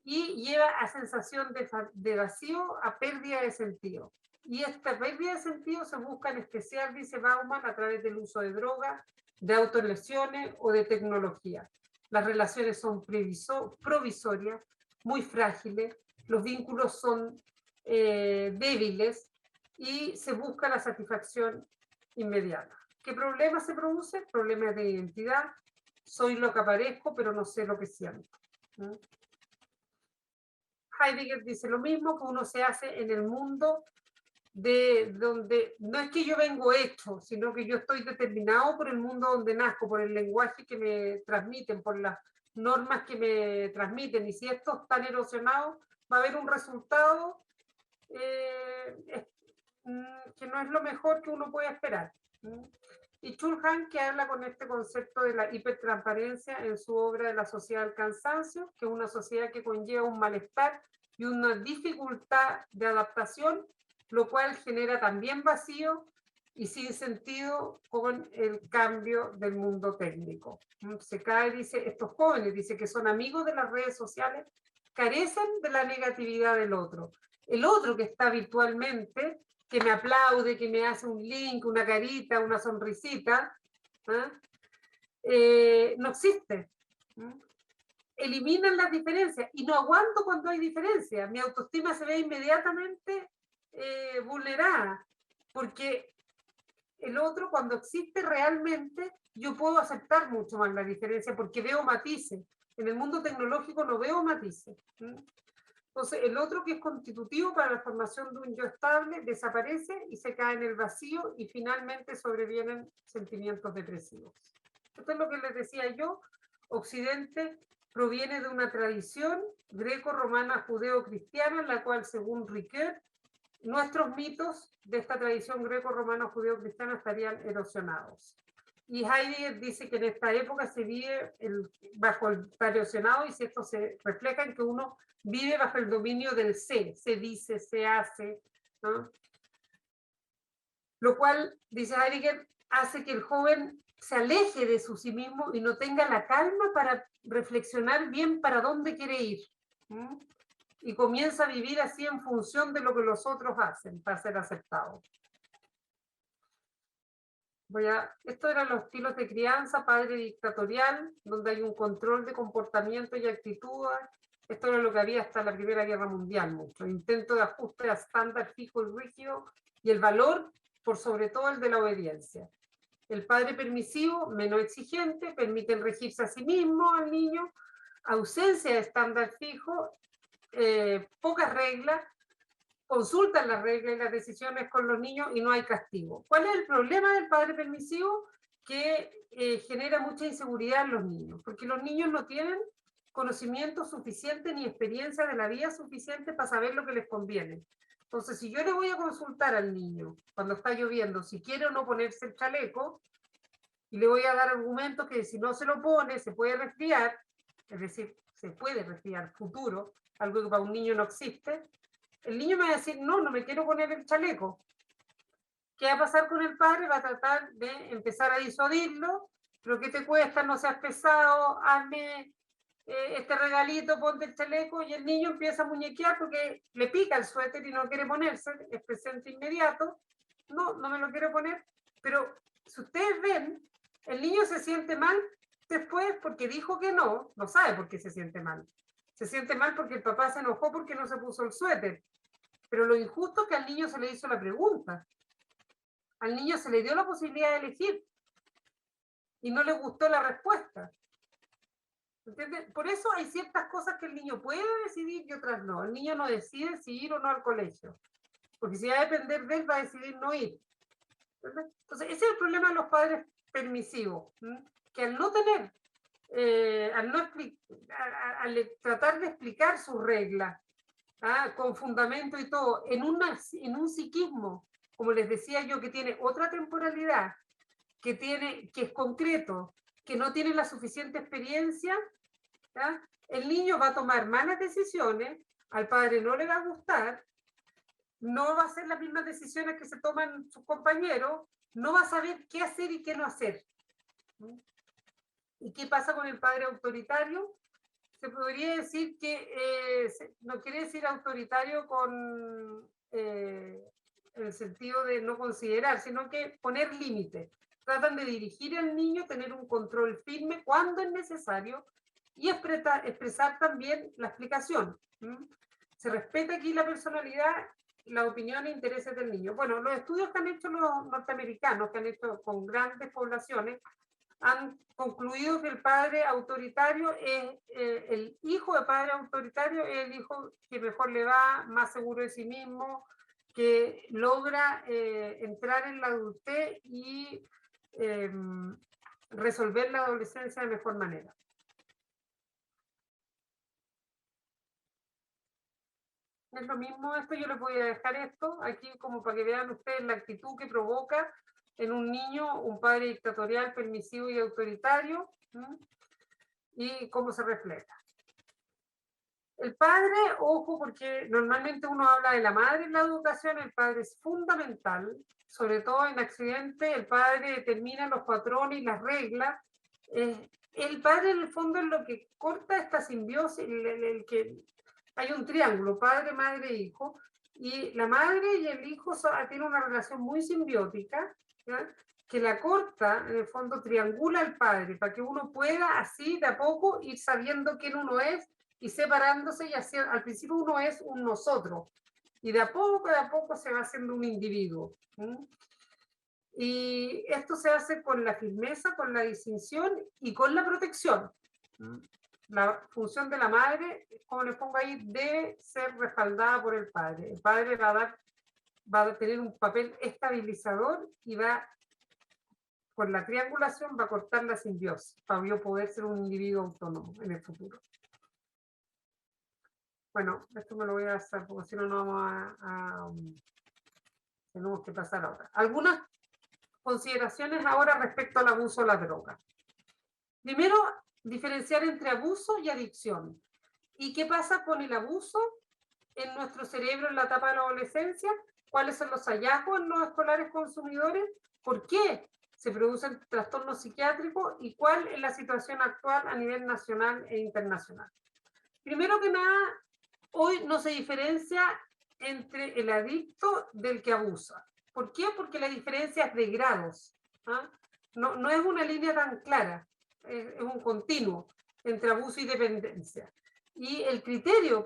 y lleva a sensación de vacío, a pérdida de sentido. Y esta pérdida de sentido se busca en especial, dice Bauman, a través del uso de drogas, de autolesiones o de tecnología. Las relaciones son provisorias, muy frágiles, los vínculos son débiles, y se busca la satisfacción inmediata. ¿Qué problema se produce? Problemas de identidad. Soy lo que aparezco, pero no sé lo que siento. Heidegger dice lo mismo, que uno se hace en el mundo de donde no es que yo vengo hecho, sino que yo estoy determinado por el mundo donde nazco, por el lenguaje que me transmiten, por las normas que me transmiten, y si esto está erosionado, va a haber un resultado que no es lo mejor que uno puede esperar. Y Chul-Han, que habla con este concepto de la hipertransparencia en su obra de La sociedad del cansancio, que es una sociedad que conlleva un malestar y una dificultad de adaptación, lo cual genera también vacío y sin sentido con el cambio del mundo técnico. Se cae, dice, estos jóvenes, dice que son amigos de las redes sociales, carecen de la negatividad del otro. El otro que está virtualmente, que me aplaude, que me hace un link, una carita, una sonrisita, no existe. Eliminan las diferencias y no aguanto cuando hay diferencias. Mi autoestima se ve inmediatamente vulnerada, porque el otro, cuando existe realmente, yo puedo aceptar mucho más la diferencia porque veo matices. En el mundo tecnológico no veo matices. Entonces, el otro que es constitutivo para la formación de un yo estable desaparece y se cae en el vacío y finalmente sobrevienen sentimientos depresivos. Esto es lo que les decía yo. Occidente proviene de una tradición greco-romana judeo-cristiana, en la cual, según Ricoeur, nuestros mitos de esta tradición greco-romana judeo-cristiana estarían erosionados. Y Heidegger dice que en esta época se vive bajo el erosionado, y si esto se refleja en que uno vive bajo el dominio del se dice, se hace, ¿no? Lo cual, dice Heidegger, hace que el joven se aleje de sí mismo y no tenga la calma para reflexionar bien para dónde quiere ir. Y comienza a vivir así en función de lo que los otros hacen para ser aceptado. Estos eran los estilos de crianza, padre dictatorial, donde hay un control de comportamiento y actitudes. Esto era lo que había hasta la Primera Guerra Mundial, mucho intento de ajuste a estándar fijo y rígido, y el valor por sobre todo el de la obediencia. El padre permisivo, menos exigente, permite regirse a sí mismo al niño, ausencia de estándar fijo, pocas reglas, consultan las reglas y las decisiones con los niños y no hay castigo. ¿Cuál es el problema del padre permisivo? Que genera mucha inseguridad en los niños, porque los niños no tienen conocimiento suficiente ni experiencia de la vida suficiente para saber lo que les conviene. Entonces, si yo le voy a consultar al niño cuando está lloviendo si quiere o no ponerse el chaleco, y le voy a dar argumentos que si no se lo pone se puede resfriar, es decir, se puede resfriar futuro, algo que para un niño no existe, el niño me va a decir, no, no me quiero poner el chaleco. ¿Qué va a pasar con el padre? Va a tratar de empezar a disuadirlo, pero ¿qué te cuesta? No seas pesado, hazme este regalito, ponte el chaleco, y el niño empieza a muñequear porque le pica el suéter y no quiere ponerse, es presente inmediato, no, no me lo quiero poner, pero si ustedes ven, el niño se siente mal después porque dijo que no, no sabe por qué se siente mal. Se siente mal porque el papá se enojó porque no se puso el suéter. Pero lo injusto es que al niño se le hizo la pregunta. Al niño se le dio la posibilidad de elegir y no le gustó la respuesta. ¿Entiendes? Por eso hay ciertas cosas que el niño puede decidir y otras no. El niño no decide si ir o no al colegio, porque si va a depender de él, va a decidir no ir. ¿Entiendes? Entonces, ese es el problema de los padres permisivos, que al no tener, al tratar de explicar sus reglas, con fundamento y todo, en un psiquismo, como les decía yo, que tiene otra temporalidad, que es concreto, que no tiene la suficiente experiencia, el niño va a tomar malas decisiones, al padre no le va a gustar, no va a hacer las mismas decisiones que se toman sus compañeros, no va a saber qué hacer y qué no hacer. ¿Y qué pasa con el padre autoritario? Se podría decir que no quiere decir autoritario con el sentido de no considerar, sino que poner límites. Tratan de dirigir al niño, tener un control firme cuando es necesario y expresar también la explicación. Se respeta aquí la personalidad, la opinión e intereses del niño. Bueno, los estudios que han hecho los norteamericanos, que han hecho con grandes poblaciones, han concluido que el padre autoritario es el hijo de padre autoritario, es el hijo que mejor le va, más seguro de sí mismo, que logra entrar en la adultez y resolver la adolescencia de mejor manera. Es lo mismo esto, yo les voy a dejar esto aquí como para que vean ustedes la actitud que provoca en un niño un padre dictatorial, permisivo y autoritario, y cómo se refleja. El padre, ojo, porque normalmente uno habla de la madre en la educación, el padre es fundamental, sobre todo en accidentes, el padre determina los patrones y las reglas. El padre en el fondo es lo que corta esta simbiosis, el que hay un triángulo, padre, madre, hijo, y la madre y el hijo tienen una relación muy simbiótica, ¿ya? Que la corta, en el fondo triangula al padre, para que uno pueda así de a poco ir sabiendo quién uno es y separándose, y así al principio uno es un nosotros, y de a poco se va haciendo un individuo. Y esto se hace con la firmeza, con la distinción y con la protección. La función de la madre, como les pongo ahí, debe ser respaldada por el padre. El padre va a tener un papel estabilizador y con la triangulación va a cortar la simbiosis para yo poder ser un individuo autónomo en el futuro. Bueno, esto me lo voy a hacer porque si no, no vamos tenemos que pasar ahora. Algunas consideraciones ahora respecto al abuso de la droga. Primero, diferenciar entre abuso y adicción. ¿Y qué pasa con el abuso en nuestro cerebro en la etapa de la adolescencia? ¿Cuáles son los hallazgos en los escolares consumidores? ¿Por qué se producen trastornos psiquiátricos? ¿Y cuál es la situación actual a nivel nacional e internacional? Primero que nada, hoy no se diferencia entre el adicto del que abusa. ¿Por qué? Porque la diferencia es de grados. No es una línea tan clara, es un continuo entre abuso y dependencia. Y el criterio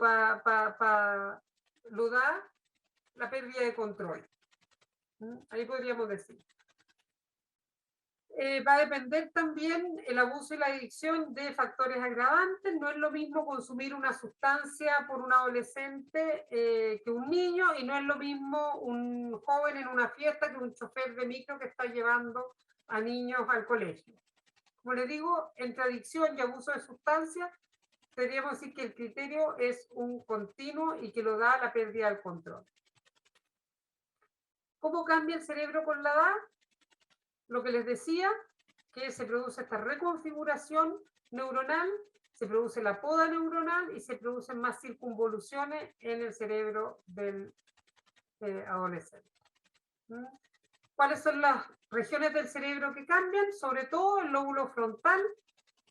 lo da la pérdida de control. Ahí podríamos decir. Va a depender también el abuso y la adicción de factores agravantes. No es lo mismo consumir una sustancia por un adolescente que un niño, y no es lo mismo un joven en una fiesta que un chofer de micro que está llevando a niños al colegio. Como les digo, entre adicción y abuso de sustancias, podríamos decir que el criterio es un continuo y que lo da la pérdida del control. ¿Cómo cambia el cerebro con la edad? Lo que les decía, que se produce esta reconfiguración neuronal, se produce la poda neuronal y se producen más circunvoluciones en el cerebro del adolescente. ¿Cuáles son las regiones del cerebro que cambian? Sobre todo el lóbulo frontal.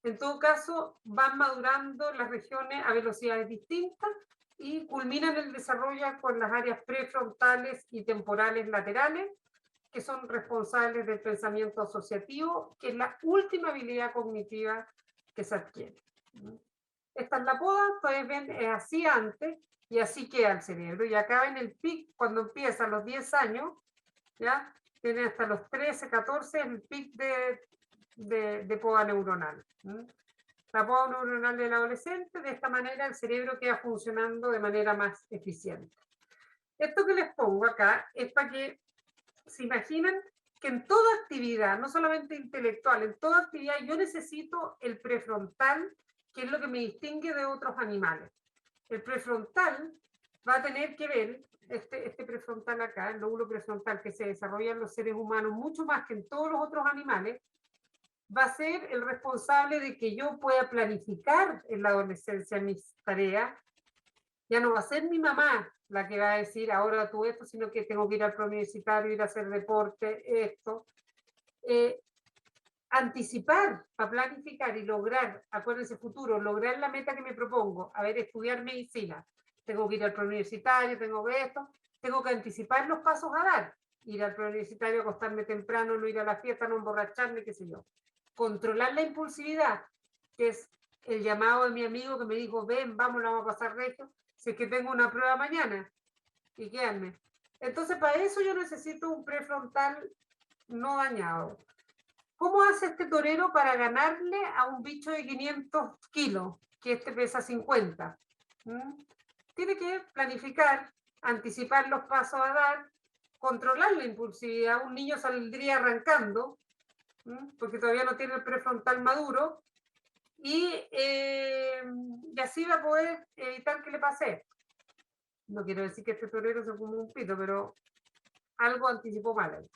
En todo caso, van madurando las regiones a velocidades distintas y culminan el desarrollo con las áreas prefrontales y temporales laterales, que son responsables del pensamiento asociativo, que es la última habilidad cognitiva que se adquiere. Esta es la poda, ustedes ven, es así antes, y así queda el cerebro. Y acá en el pic, cuando empieza a los 10 años, ¿ya? Tiene hasta los 13, 14, el pic de poda neuronal. La poda neuronal del adolescente, de esta manera el cerebro queda funcionando de manera más eficiente. Esto que les pongo acá es para que se imaginan que en toda actividad, no solamente intelectual, en toda actividad yo necesito el prefrontal, que es lo que me distingue de otros animales. El prefrontal va a tener que ver, este prefrontal acá, el lóbulo prefrontal que se desarrolla en los seres humanos mucho más que en todos los otros animales, va a ser el responsable de que yo pueda planificar en la adolescencia mis tareas. Ya no va a ser mi mamá la que va a decir ahora tú esto, sino que tengo que ir al preuniversitario, ir a hacer deporte, esto. Anticipar, para planificar y lograr, acuérdense futuro, lograr la meta que me propongo, a ver, estudiar medicina. Tengo que ir al preuniversitario, tengo que esto, tengo que anticipar los pasos a dar. Ir al preuniversitario, acostarme temprano, no ir a la fiesta, no emborracharme, qué sé yo. Controlar la impulsividad, que es el llamado de mi amigo que me dijo, ven, vamos, la vamos a pasar regio, si es que tengo una prueba mañana, y quédame. Entonces, para eso yo necesito un prefrontal no dañado. ¿Cómo hace este torero para ganarle a un bicho de 500 kilos, que este pesa 50? Tiene que planificar, anticipar los pasos a dar, controlar la impulsividad. Un niño saldría arrancando, porque todavía no tiene el prefrontal maduro, y así va a poder evitar que le pase. No quiero decir que este torero se fumó un pito, pero algo anticipó mal ahí.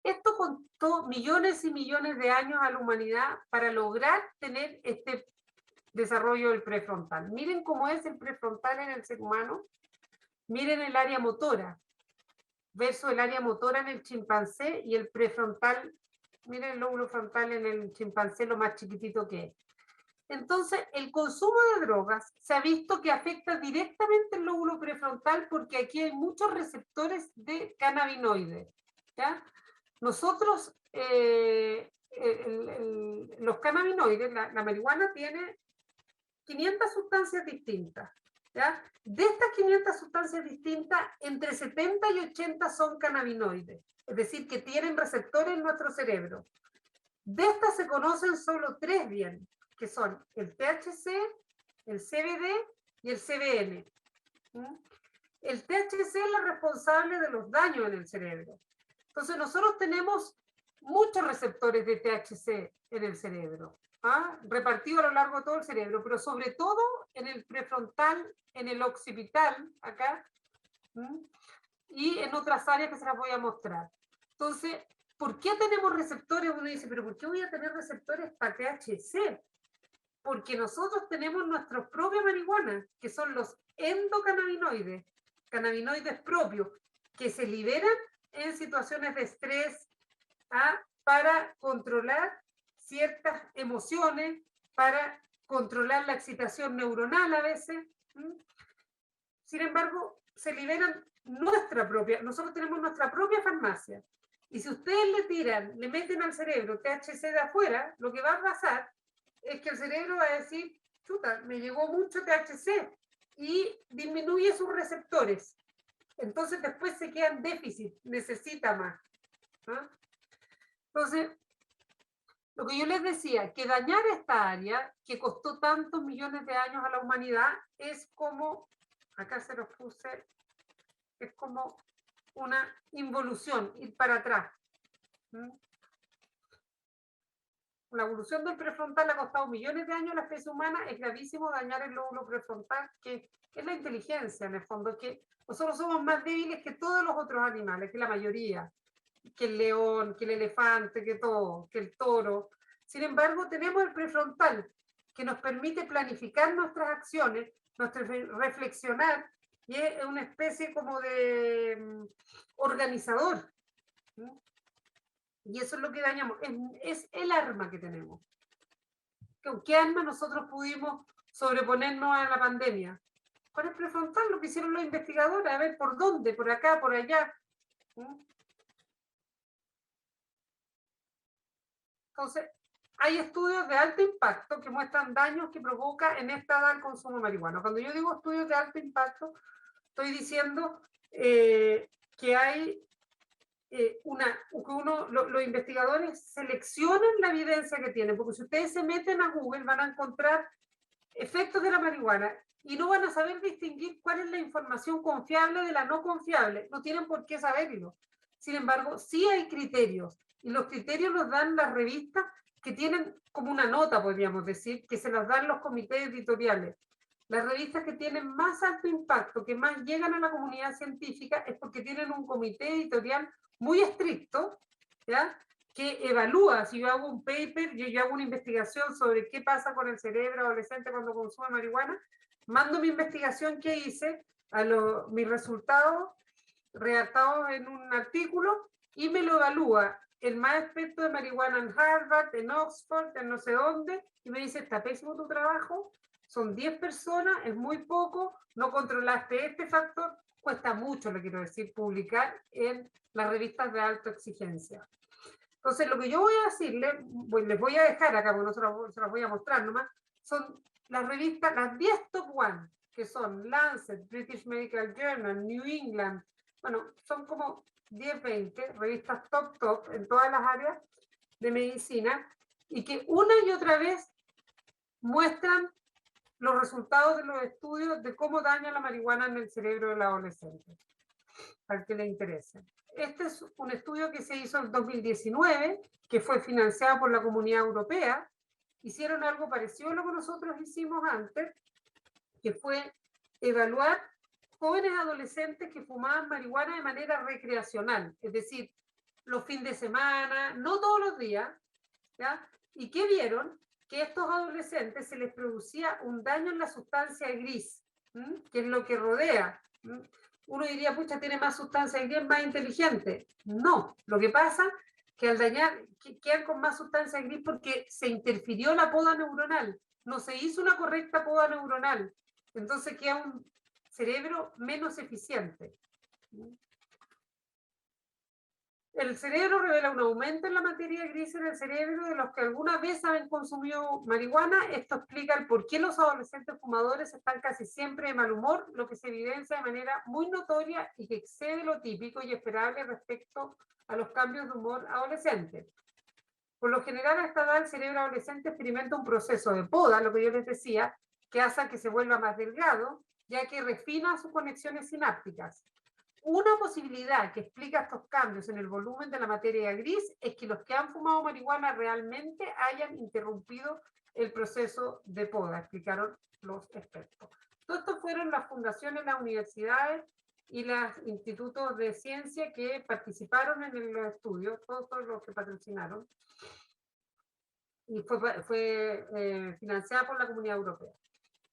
Esto costó millones y millones de años a la humanidad para lograr tener este desarrollo del prefrontal. Miren cómo es el prefrontal en el ser humano. Miren el área motora versus el área motora en el chimpancé y el prefrontal. Miren el lóbulo frontal en el chimpancé, lo más chiquitito que es. Entonces, el consumo de drogas se ha visto que afecta directamente el lóbulo prefrontal porque aquí hay muchos receptores de cannabinoides. ¿Ya? Nosotros, los cannabinoides, la marihuana tiene 500 sustancias distintas. ¿Ya? De estas 500 sustancias distintas, entre 70 y 80 son cannabinoides, es decir, que tienen receptores en nuestro cerebro. De estas se conocen solo 3 bien, que son el THC, el CBD y el CBN. El THC es la responsable de los daños en el cerebro. Entonces nosotros tenemos muchos receptores de THC en el cerebro, repartidos a lo largo de todo el cerebro, pero sobre todo en el prefrontal, en el occipital, acá, y en otras áreas que se las voy a mostrar. Entonces, ¿por qué tenemos receptores? Uno dice, pero ¿por qué voy a tener receptores para THC? Porque nosotros tenemos nuestros propios marihuana, que son los endocannabinoides, cannabinoides propios, que se liberan en situaciones de estrés para controlar ciertas emociones, para controlar la excitación neuronal a veces. Sin embargo, se liberan nosotros tenemos nuestra propia farmacia. Y si ustedes le meten al cerebro THC de afuera, lo que va a pasar es que el cerebro va a decir, chuta, me llegó mucho THC, y disminuye sus receptores. Entonces después se queda en déficit, necesita más. Entonces, lo que yo les decía, que dañar esta área, que costó tantos millones de años a la humanidad, es como, acá se los puse, es como una involución, ir para atrás. La evolución del prefrontal ha costado millones de años a la especie humana. Es gravísimo dañar el lóbulo prefrontal, que es la inteligencia, en el fondo, que nosotros somos más débiles que todos los otros animales, que la mayoría, que el león, que el elefante, que todo, que el toro. Sin embargo, tenemos el prefrontal, que nos permite planificar nuestras acciones, reflexionar, y es una especie como de organizador. Y eso es lo que dañamos, es el arma que tenemos. ¿Con qué arma nosotros pudimos sobreponernos a la pandemia? Con el prefrontal, lo que hicieron los investigadores, a ver por dónde, por acá, por allá. Entonces, hay estudios de alto impacto que muestran daños que provoca en esta edad el consumo de marihuana. Cuando yo digo estudios de alto impacto, estoy diciendo que hay los investigadores seleccionan la evidencia que tienen, porque si ustedes se meten a Google van a encontrar efectos de la marihuana y no van a saber distinguir cuál es la información confiable de la no confiable, no tienen por qué saberlo. Sin embargo, sí hay criterios, y los criterios los dan las revistas que tienen como una nota, podríamos decir, que se las dan los comités editoriales. Las revistas que tienen más alto impacto, que más llegan a la comunidad científica, es porque tienen un comité editorial muy estricto, ¿ya? Que evalúa, si yo hago un paper, yo hago una investigación sobre qué pasa con el cerebro adolescente cuando consume marihuana, mando mi investigación que hice, mis resultados redactados en un artículo, y me lo evalúa el más experto de marihuana en Harvard, en Oxford, en no sé dónde, y me dice, está pésimo tu trabajo, son 10 personas, es muy poco, no controlaste este factor, cuesta mucho, le quiero decir, publicar en las revistas de alta exigencia. Entonces, lo que yo voy a decirles, les voy a dejar acá, porque no se las voy a mostrar nomás, son las revistas, las 10 top 1, que son Lancet, British Medical Journal, New England, bueno, son como 10, 20 revistas top en todas las áreas de medicina, y que una y otra vez muestran los resultados de los estudios de cómo daña la marihuana en el cerebro del adolescente, al que le interese. Este es un estudio que se hizo en 2019, que fue financiado por la Comunidad Europea. Hicieron algo parecido a lo que nosotros hicimos antes, que fue evaluar jóvenes adolescentes que fumaban marihuana de manera recreacional, es decir, los fines de semana, no todos los días, ¿ya? ¿Y qué vieron? que a estos adolescentes se les producía un daño en la sustancia gris, que es lo que rodea. Uno diría, pucha, tiene más sustancia gris, es más inteligente. No, lo que pasa es que al dañar, quedan con más sustancia gris porque se interfirió la poda neuronal, no se hizo una correcta poda neuronal, entonces queda un cerebro menos eficiente. El cerebro revela un aumento en la materia gris en el cerebro de los que alguna vez han consumido marihuana. Esto explica el por qué los adolescentes fumadores están casi siempre de mal humor, lo que se evidencia de manera muy notoria y que excede lo típico y esperable respecto a los cambios de humor adolescentes. Por lo general, a esta edad el cerebro adolescente experimenta un proceso de poda, lo que yo les decía, que hace que se vuelva más delgado, ya que refina sus conexiones sinápticas. Una posibilidad que explica estos cambios en el volumen de la materia gris es que los que han fumado marihuana realmente hayan interrumpido el proceso de poda, explicaron los expertos. Todo esto fueron las fundaciones, las universidades y los institutos de ciencia que participaron en los estudios, todos los que patrocinaron, y fue financiada por la Comunidad Europea.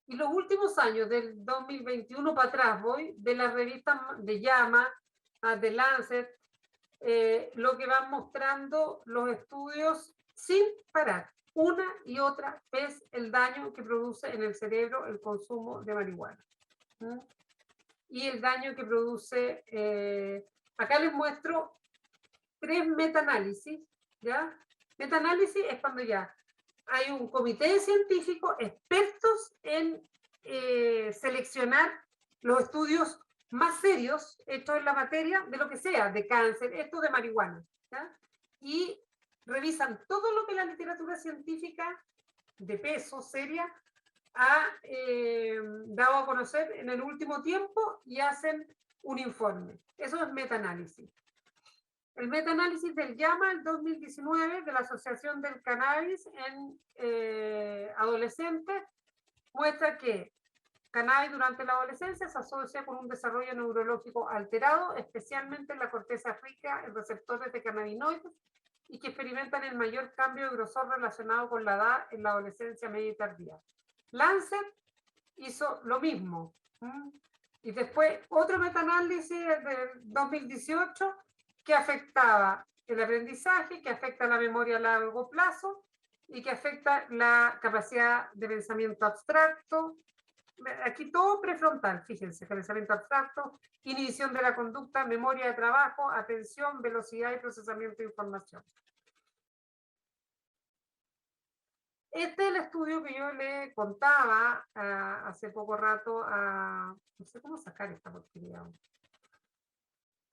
Y los últimos años, del 2021 para atrás, voy, de las revistas de JAMA, de Lancet, lo que van mostrando los estudios sin parar, una y otra vez el daño que produce en el cerebro el consumo de marihuana. Y el daño que produce, acá les muestro 3 metaanálisis, ¿ya? Metaanálisis es cuando ya hay un comité de científicos expertos en seleccionar los estudios más serios hechos en la materia de lo que sea, de cáncer, esto de marihuana, ¿ya? Y revisan todo lo que la literatura científica de peso, seria, ha dado a conocer en el último tiempo y hacen un informe. Eso es metaanálisis. El metaanálisis del JAMA, el 2019, de la Asociación del Cannabis en adolescentes, muestra que cannabis durante la adolescencia se asocia con un desarrollo neurológico alterado, especialmente en la corteza rica en receptores de cannabinoides, y que experimentan el mayor cambio de grosor relacionado con la edad en la adolescencia media y tardía. Lancet hizo lo mismo. Y después otro metaanálisis del 2018 que afectaba el aprendizaje, que afecta la memoria a largo plazo y que afecta la capacidad de pensamiento abstracto. Aquí todo prefrontal, fíjense, pensamiento abstracto, inhibición de la conducta, memoria de trabajo, atención, velocidad y procesamiento de información. Este es el estudio que yo le contaba hace poco rato a, no sé cómo sacar esta porquería,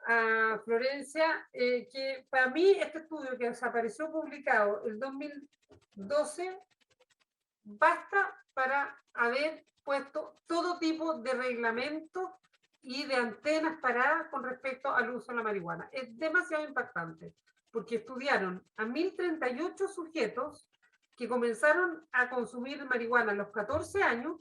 a Florencia, que para mí este estudio que desapareció publicado el 2012 basta para haber puesto todo tipo de reglamentos y de antenas paradas con respecto al uso de la marihuana. Es demasiado impactante, porque estudiaron a 1038 sujetos que comenzaron a consumir marihuana a los 14 años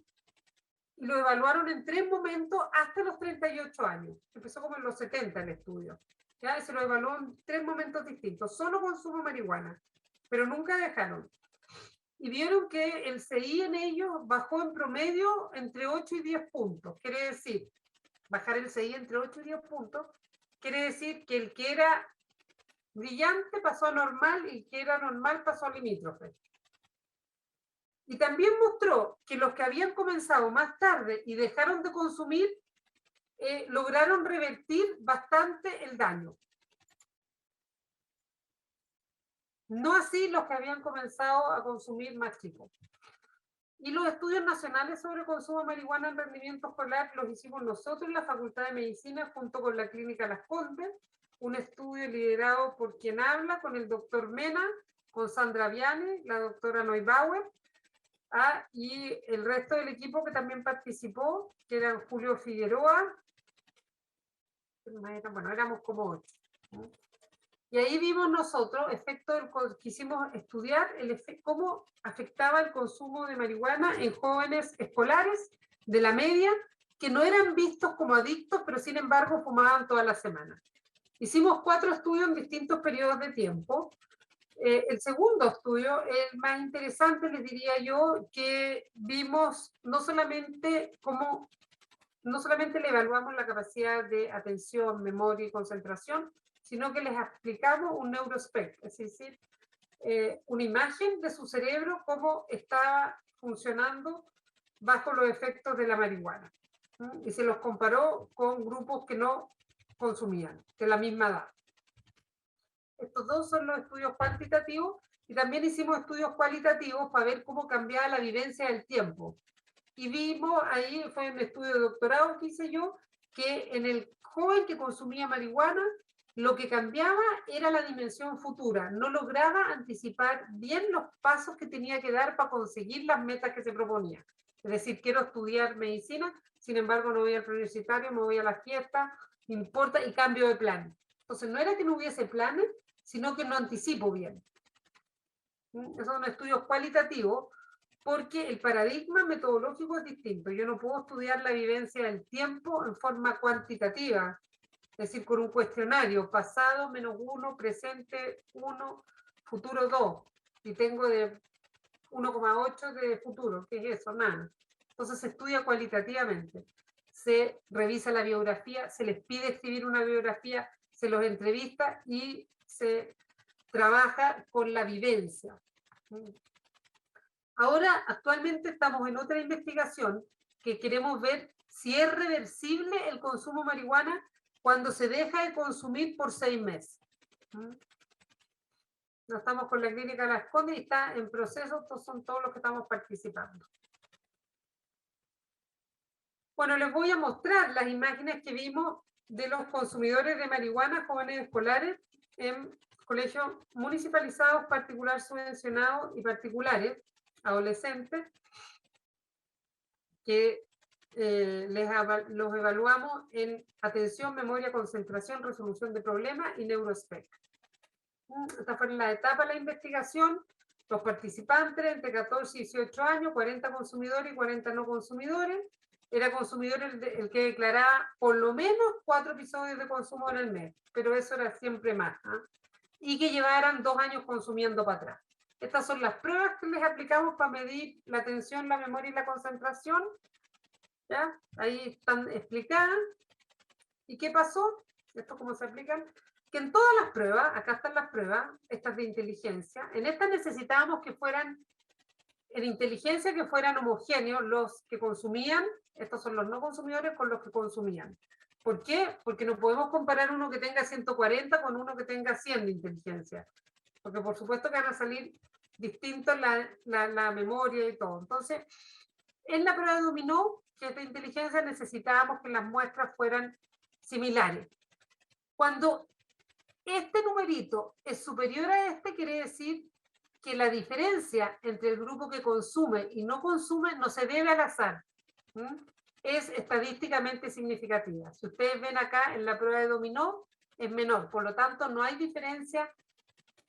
y lo evaluaron en 3 momentos hasta los 38 años. Empezó como en los 70 el estudio. ¿Ya? Se lo evaluó en 3 momentos distintos, solo consumo marihuana, pero nunca dejaron. Y vieron que el CI en ellos bajó en promedio entre 8 y 10 puntos. Quiere decir, bajar el CI entre 8 y 10 puntos, quiere decir que el que era brillante pasó a normal y el que era normal pasó a limítrofe. Y también mostró que los que habían comenzado más tarde y dejaron de consumir, lograron revertir bastante el daño. No así los que habían comenzado a consumir más chicos. Y los estudios nacionales sobre consumo de marihuana en rendimiento escolar los hicimos nosotros en la Facultad de Medicina junto con la Clínica Las Condes, un estudio liderado por quien habla, con el doctor Mena, con Sandra Viane, la doctora Neubauer, y el resto del equipo que también participó, que eran Julio Figueroa, bueno, éramos como 8. Y ahí vimos nosotros, quisimos estudiar cómo afectaba el consumo de marihuana en jóvenes escolares de la media, que no eran vistos como adictos, pero sin embargo fumaban toda la semana. Hicimos 4 estudios en distintos periodos de tiempo, El segundo estudio, el más interesante, les diría yo, que vimos no solamente le evaluamos la capacidad de atención, memoria y concentración, sino que les aplicamos un neurospec, es decir, una imagen de su cerebro, cómo está funcionando bajo los efectos de la marihuana. Y se los comparó con grupos que no consumían, de la misma edad. Estos dos son los estudios cuantitativos, y también hicimos estudios cualitativos para ver cómo cambiaba la vivencia del tiempo. Y vimos, ahí fue un estudio de doctorado que hice yo, que en el joven que consumía marihuana, lo que cambiaba era la dimensión futura. No lograba anticipar bien los pasos que tenía que dar para conseguir las metas que se proponía. Es decir, quiero estudiar medicina, sin embargo no voy al universitario, me voy a la fiesta, me importa, y cambio de plan. Entonces no era que no hubiese planes, sino que no anticipo bien. Esos son estudios cualitativos, porque el paradigma metodológico es distinto. Yo no puedo estudiar la vivencia del tiempo en forma cuantitativa, es decir, con un cuestionario, pasado -1, presente 1, futuro 2, y tengo de 1,8 de futuro. ¿Qué es eso? Nada. Entonces se estudia cualitativamente. Se revisa la biografía, se les pide escribir una biografía, se los entrevista y se trabaja con la vivencia. Ahora, actualmente estamos en otra investigación que queremos ver si es reversible el consumo de marihuana cuando se deja de consumir por 6 meses. No estamos con la clínica Las Condes y está en proceso, estos son todos los que estamos participando. Bueno, les voy a mostrar las imágenes que vimos de los consumidores de marihuana jóvenes escolares en colegios municipalizados, particular subvencionados y particulares, adolescentes, que los evaluamos en atención, memoria, concentración, resolución de problemas y neurospec. Esta fue la etapa de la investigación. Los participantes entre 14 y 18 años, 40 consumidores y 40 no consumidores. Era consumidor el que declaraba por lo menos 4 episodios de consumo en el mes, pero eso era siempre más. Y que llevaran 2 años consumiendo para atrás. Estas son las pruebas que les aplicamos para medir la atención, la memoria y la concentración. ¿Ya? Ahí están explicadas. ¿Y qué pasó? ¿Esto cómo se aplican? Que en todas las pruebas, acá están las pruebas, estas de inteligencia, en estas necesitábamos que fueran, en inteligencia, que fueran homogéneos los que consumían, estos son los no consumidores, con los que consumían. ¿Por qué? Porque no podemos comparar uno que tenga 140 con uno que tenga 100 de inteligencia. Porque por supuesto que van a salir distintos la memoria y todo. Entonces, en la prueba de dominó, que es de inteligencia, necesitábamos que las muestras fueran similares. Cuando este numerito es superior a este, quiere decir que la diferencia entre el grupo que consume y no consume no se debe al azar. Es estadísticamente significativa. Si ustedes ven acá en la prueba de dominó, es menor. Por lo tanto, no hay diferencia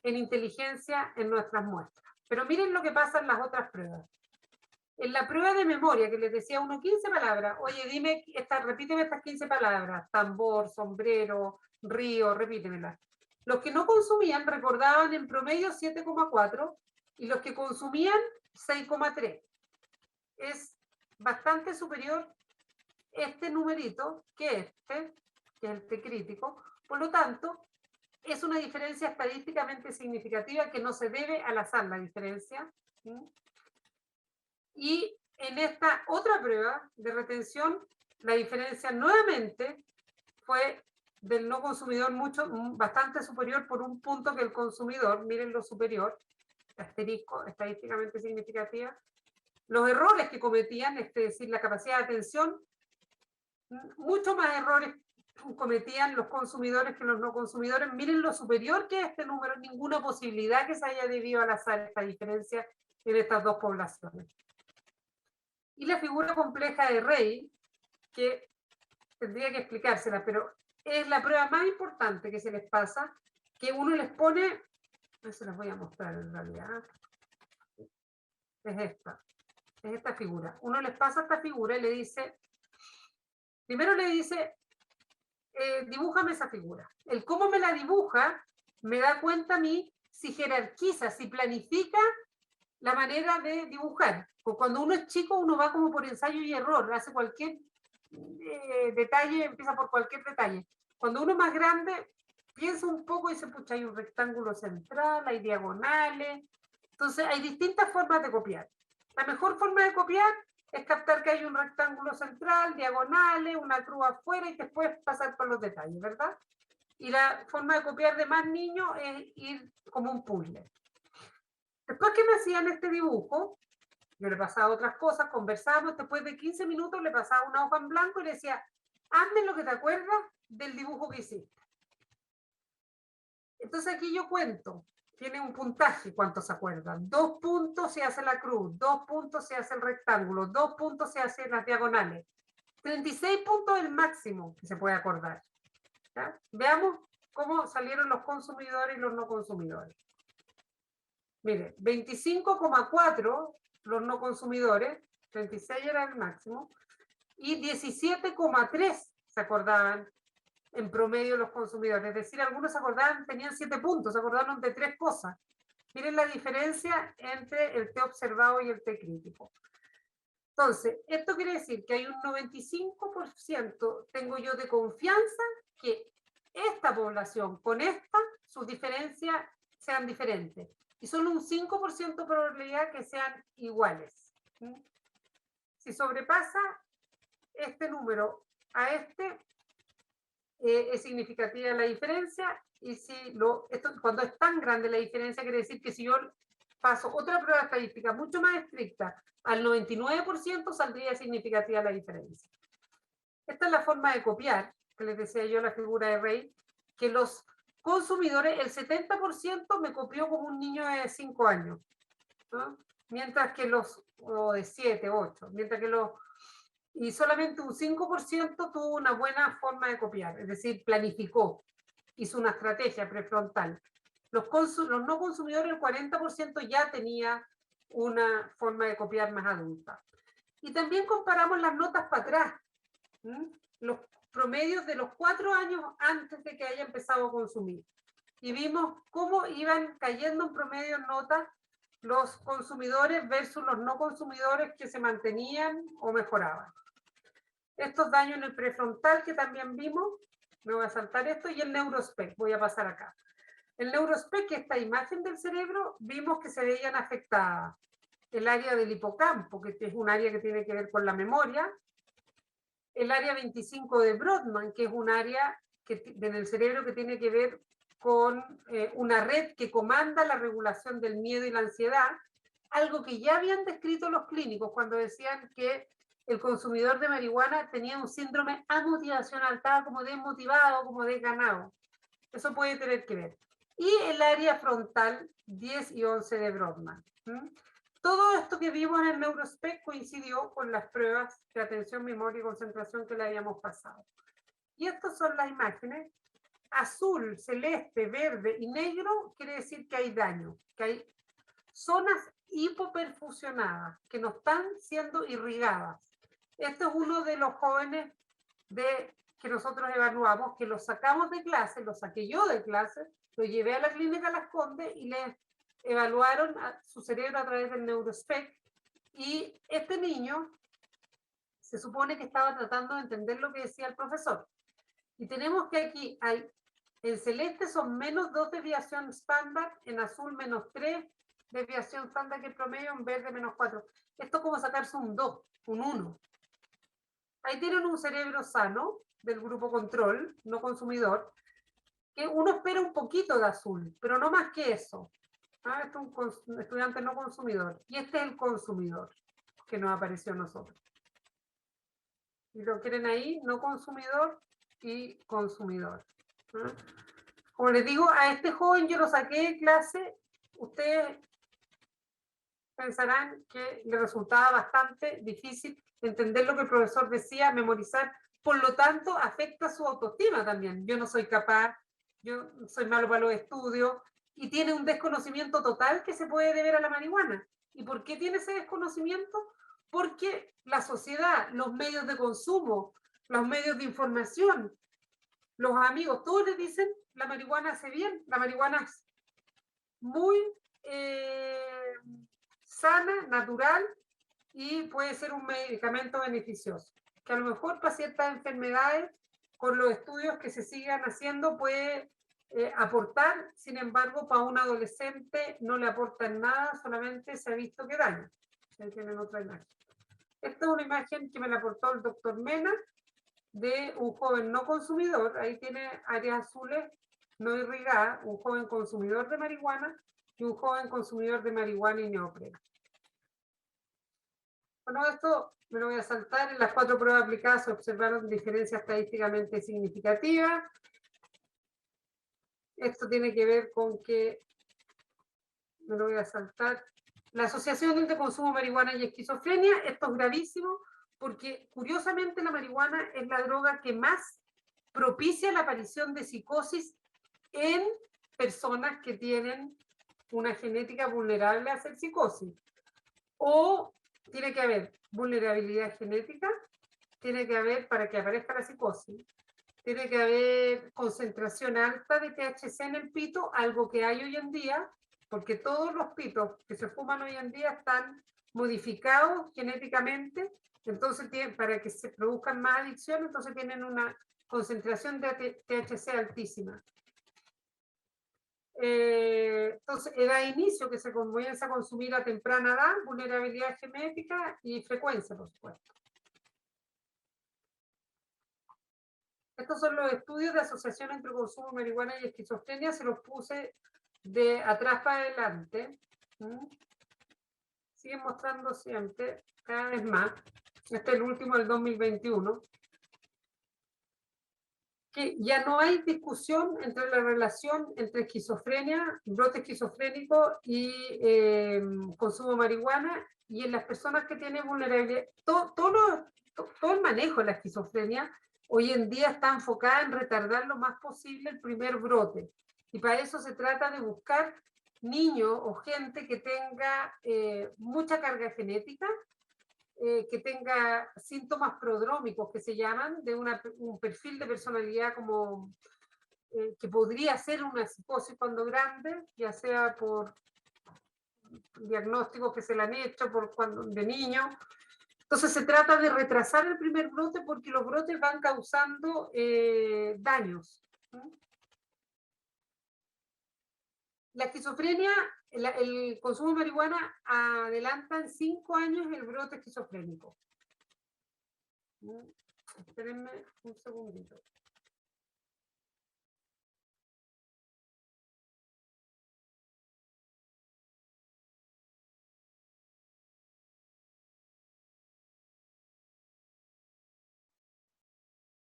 en inteligencia en nuestras muestras. Pero miren lo que pasa en las otras pruebas. En la prueba de memoria, que les decía uno 15 palabras, oye, dime, repíteme estas 15 palabras, tambor, sombrero, río, repítemelas. Los que no consumían recordaban en promedio 7,4 y los que consumían 6,3. Es bastante superior este numerito que es el T crítico. Por lo tanto, es una diferencia estadísticamente significativa que no se debe al azar la diferencia. ¿Sí? Y en esta otra prueba de retención, la diferencia nuevamente fue del no consumidor bastante superior por un punto que el consumidor. Miren lo superior, asterisco, estadísticamente significativa. Los errores que cometían, es decir, la capacidad de atención, mucho más errores cometían los consumidores que los no consumidores. Miren lo superior que es este número, ninguna posibilidad que se haya debido al azar esta diferencia en estas dos poblaciones. Y la figura compleja de Rey, que tendría que explicársela, pero es la prueba más importante que se les pasa, que uno les pone, se las voy a mostrar en realidad, es esta figura. Uno les pasa esta figura y le dice, primero le dice, dibújame esa figura. El cómo me la dibuja me da cuenta a mí si jerarquiza, si planifica la manera de dibujar. Porque cuando uno es chico, uno va como por ensayo y error, hace cualquier detalle, empieza por cualquier detalle. Cuando uno es más grande, piensa un poco y dice, pucha, hay un rectángulo central, hay diagonales. Entonces, hay distintas formas de copiar. La mejor forma de copiar es captar que hay un rectángulo central, diagonales, una cruz afuera y después pasar por los detalles, ¿verdad? Y la forma de copiar de más niños es ir como un puzzle. Después que me hacían este dibujo, yo le pasaba otras cosas, conversábamos, después de 15 minutos le pasaba una hoja en blanco y le decía, hazme lo que te acuerdas del dibujo que hiciste. Entonces aquí yo cuento, tiene un puntaje, ¿cuántos se acuerdan? 2 puntos se hace la cruz, 2 puntos se hace el rectángulo, 2 puntos se hacen las diagonales. 36 puntos es el máximo que se puede acordar. ¿Ya? Veamos cómo salieron los consumidores y los no consumidores. Mire, 25,4 los no consumidores, 36 era el máximo, y 17,3 se acordaban en promedio los consumidores. Es decir, algunos se acordaban, tenían 7 puntos, se acordaron de 3 cosas. Miren la diferencia entre el té observado y el té crítico. Entonces, esto quiere decir que hay un 95% tengo yo de confianza que esta población con esta, sus diferencias sean diferentes. Y solo un 5% de probabilidad que sean iguales. Si sobrepasa este número a este, es significativa la diferencia. Y si cuando es tan grande la diferencia, quiere decir que si yo paso otra prueba estadística mucho más estricta, al 99% saldría significativa la diferencia. Esta es la forma de copiar, que les decía yo, la figura de Rey, que los consumidores, el 70% me copió como un niño de 5 años, ¿no? Mientras que o de 7, 8, mientras que y solamente un 5% tuvo una buena forma de copiar, es decir, planificó, hizo una estrategia prefrontal. Los no consumidores, el 40% ya tenía una forma de copiar más adulta. Y también comparamos las notas para atrás, los promedios de los 4 años antes de que haya empezado a consumir. Y vimos cómo iban cayendo en promedio en notas los consumidores versus los no consumidores que se mantenían o mejoraban. Estos daños en el prefrontal que también vimos, me voy a saltar esto, y el neurospec, voy a pasar acá. El neurospec, esta imagen del cerebro, vimos que se veían afectadas el área del hipocampo, que es un área que tiene que ver con la memoria, el área 25 de Brodmann, que es un área en el cerebro que tiene que ver con una red que comanda la regulación del miedo y la ansiedad, algo que ya habían descrito los clínicos cuando decían que el consumidor de marihuana tenía un síndrome amotivacional, estaba como desmotivado, como desganado. Eso puede tener que ver. Y el área frontal 10 y 11 de Brodmann. Todo esto que vimos en el neurospec coincidió con las pruebas de atención, memoria y concentración que le habíamos pasado. Y estas son las imágenes. Azul, celeste, verde y negro quiere decir que hay daño, que hay zonas hipoperfusionadas que no están siendo irrigadas. Este es uno de los jóvenes que nosotros evaluamos, que los sacamos de clase, lo saqué yo de clase, lo llevé a la clínica Las Condes y les evaluaron su cerebro a través del neurospec. Y este niño se supone que estaba tratando de entender lo que decía el profesor. Y tenemos que aquí en celeste son menos 2 desviación estándar, en azul menos 3 desviación estándar que el promedio, en verde menos 4. Esto es como sacarse un 2, un 1. Ahí tienen un cerebro sano del grupo control, no consumidor, que uno espera un poquito de azul, pero no más que eso. Este es un estudiante no consumidor. Y este es el consumidor que nos apareció a nosotros. Y lo quieren ahí, no consumidor y consumidor. Como les digo, a este joven yo lo saqué de clase. Ustedes pensarán que le resultaba bastante difícil entender lo que el profesor decía, memorizar. Por lo tanto, afecta su autoestima también. Yo no soy capaz, yo soy malo para los estudios, y tiene un desconocimiento total que se puede deber a la marihuana. ¿Y por qué tiene ese desconocimiento? Porque la sociedad, los medios de consumo, los medios de información, los amigos, todos les dicen, la marihuana hace bien, la marihuana muy sana, natural, y puede ser un medicamento beneficioso, que a lo mejor para ciertas enfermedades, con los estudios que se sigan haciendo, puede aportar. Sin embargo, para un adolescente no le aporta en nada, solamente se ha visto que daña. Ahí tienen otra imagen. Esta es una imagen que me la aportó el doctor Mena, de un joven no consumidor. Ahí tiene áreas azules no irrigadas, un joven consumidor de marihuana y un joven consumidor de marihuana y neopreno. Bueno, esto me lo voy a saltar. En las 4 pruebas aplicadas se observaron diferencias estadísticamente significativas. Esto tiene que ver con que, me lo voy a saltar, la asociación entre consumo de marihuana y esquizofrenia. Esto es gravísimo porque, curiosamente, la marihuana es la droga que más propicia la aparición de psicosis en personas que tienen una genética vulnerable a hacer psicosis. O tiene que haber vulnerabilidad genética, tiene que haber, para que aparezca la psicosis, tiene que haber concentración alta de THC en el pito, algo que hay hoy en día, porque todos los pitos que se fuman hoy en día están modificados genéticamente, entonces para que se produzcan más adicción, entonces tienen una concentración de THC altísima. Entonces, edad de inicio, que se comienza a consumir a temprana edad, vulnerabilidad genética y frecuencia, por supuesto. Estos son los estudios de asociación entre consumo de marihuana y esquizofrenia. Se los puse de atrás para adelante. Siguen mostrando siempre, cada vez más. Este es el último del 2021. Que ya no hay discusión entre la relación entre esquizofrenia, brote esquizofrénico y consumo de marihuana, y en las personas que tienen vulnerabilidad. Todo el manejo de la esquizofrenia hoy en día está enfocada en retardar lo más posible el primer brote. Y para eso se trata de buscar niños o gente que tenga mucha carga genética, que tenga síntomas prodrómicos, que se llaman, de un perfil de personalidad como que podría ser una psicosis cuando grande, ya sea por diagnósticos que se le han hecho de niño. Entonces se trata de retrasar el primer brote porque los brotes van causando daños. La esquizofrenia, el consumo de marihuana adelanta en 5 años el brote esquizofrénico. Espérenme un segundito.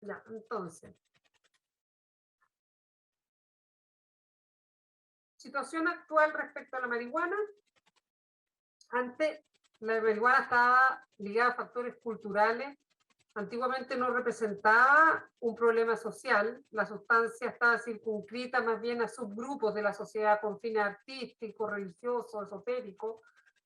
Ya, entonces. Situación actual respecto a la marihuana. Antes, la marihuana estaba ligada a factores culturales. Antiguamente no representaba un problema social. La sustancia estaba circunscrita más bien a subgrupos de la sociedad con fines artísticos, religiosos, esotéricos.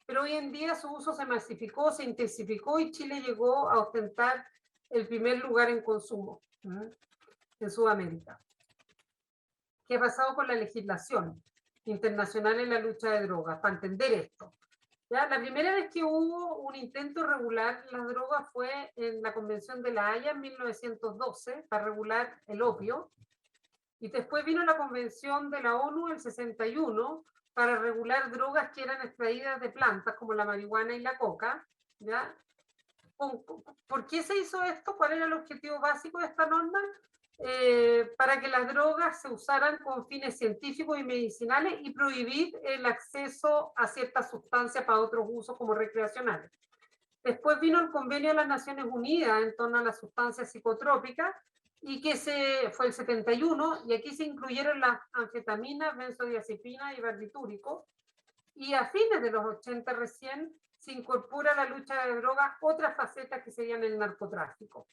Pero hoy en día su uso se masificó, se intensificó y Chile llegó a ostentar el primer lugar en consumo en Sudamérica. ¿Qué ha pasado con la legislación internacional en la lucha de drogas? Para entender esto. ¿Ya? La primera vez que hubo un intento de regular las drogas fue en la Convención de La Haya en 1912, para regular el opio. Y después vino la Convención de la ONU en el 61, para regular drogas que eran extraídas de plantas, como la marihuana y la coca. ¿Ya? ¿Por qué se hizo esto? ¿Cuál era el objetivo básico de esta norma? Para que las drogas se usaran con fines científicos y medicinales y prohibir el acceso a ciertas sustancias para otros usos como recreacionales. Después vino el convenio de las Naciones Unidas en torno a las sustancias psicotrópicas, y que fue el 71, y aquí se incluyeron las anfetaminas, benzodiazepinas y barbitúricos, y a fines de los 80 recién se incorpora a la lucha de drogas otras facetas que serían el narcotráfico.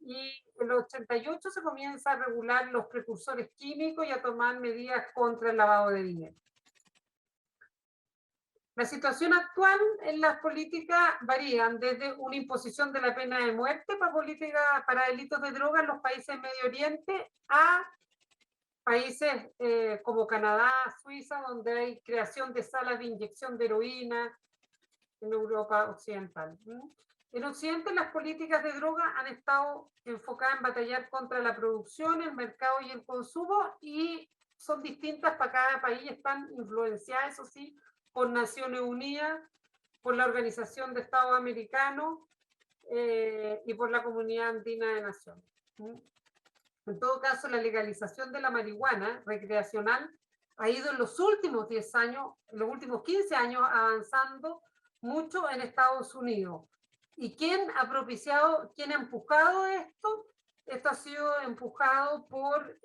Y en el 88 se comienza a regular los precursores químicos y a tomar medidas contra el lavado de dinero. La situación actual en las políticas varían desde una imposición de la pena de muerte para delitos de droga en los países del Medio Oriente a países como Canadá, Suiza, donde hay creación de salas de inyección de heroína en Europa Occidental. En Occidente las políticas de droga han estado enfocadas en batallar contra la producción, el mercado y el consumo, y son distintas para cada país, están influenciadas, eso sí, por Naciones Unidas, por la Organización de Estados Americanos y por la Comunidad Andina de Naciones. En todo caso, la legalización de la marihuana recreacional ha ido en los últimos 10 años, en los últimos 15 años, avanzando mucho en Estados Unidos. ¿Y quién ha propiciado, quién ha empujado esto? Esto ha sido empujado por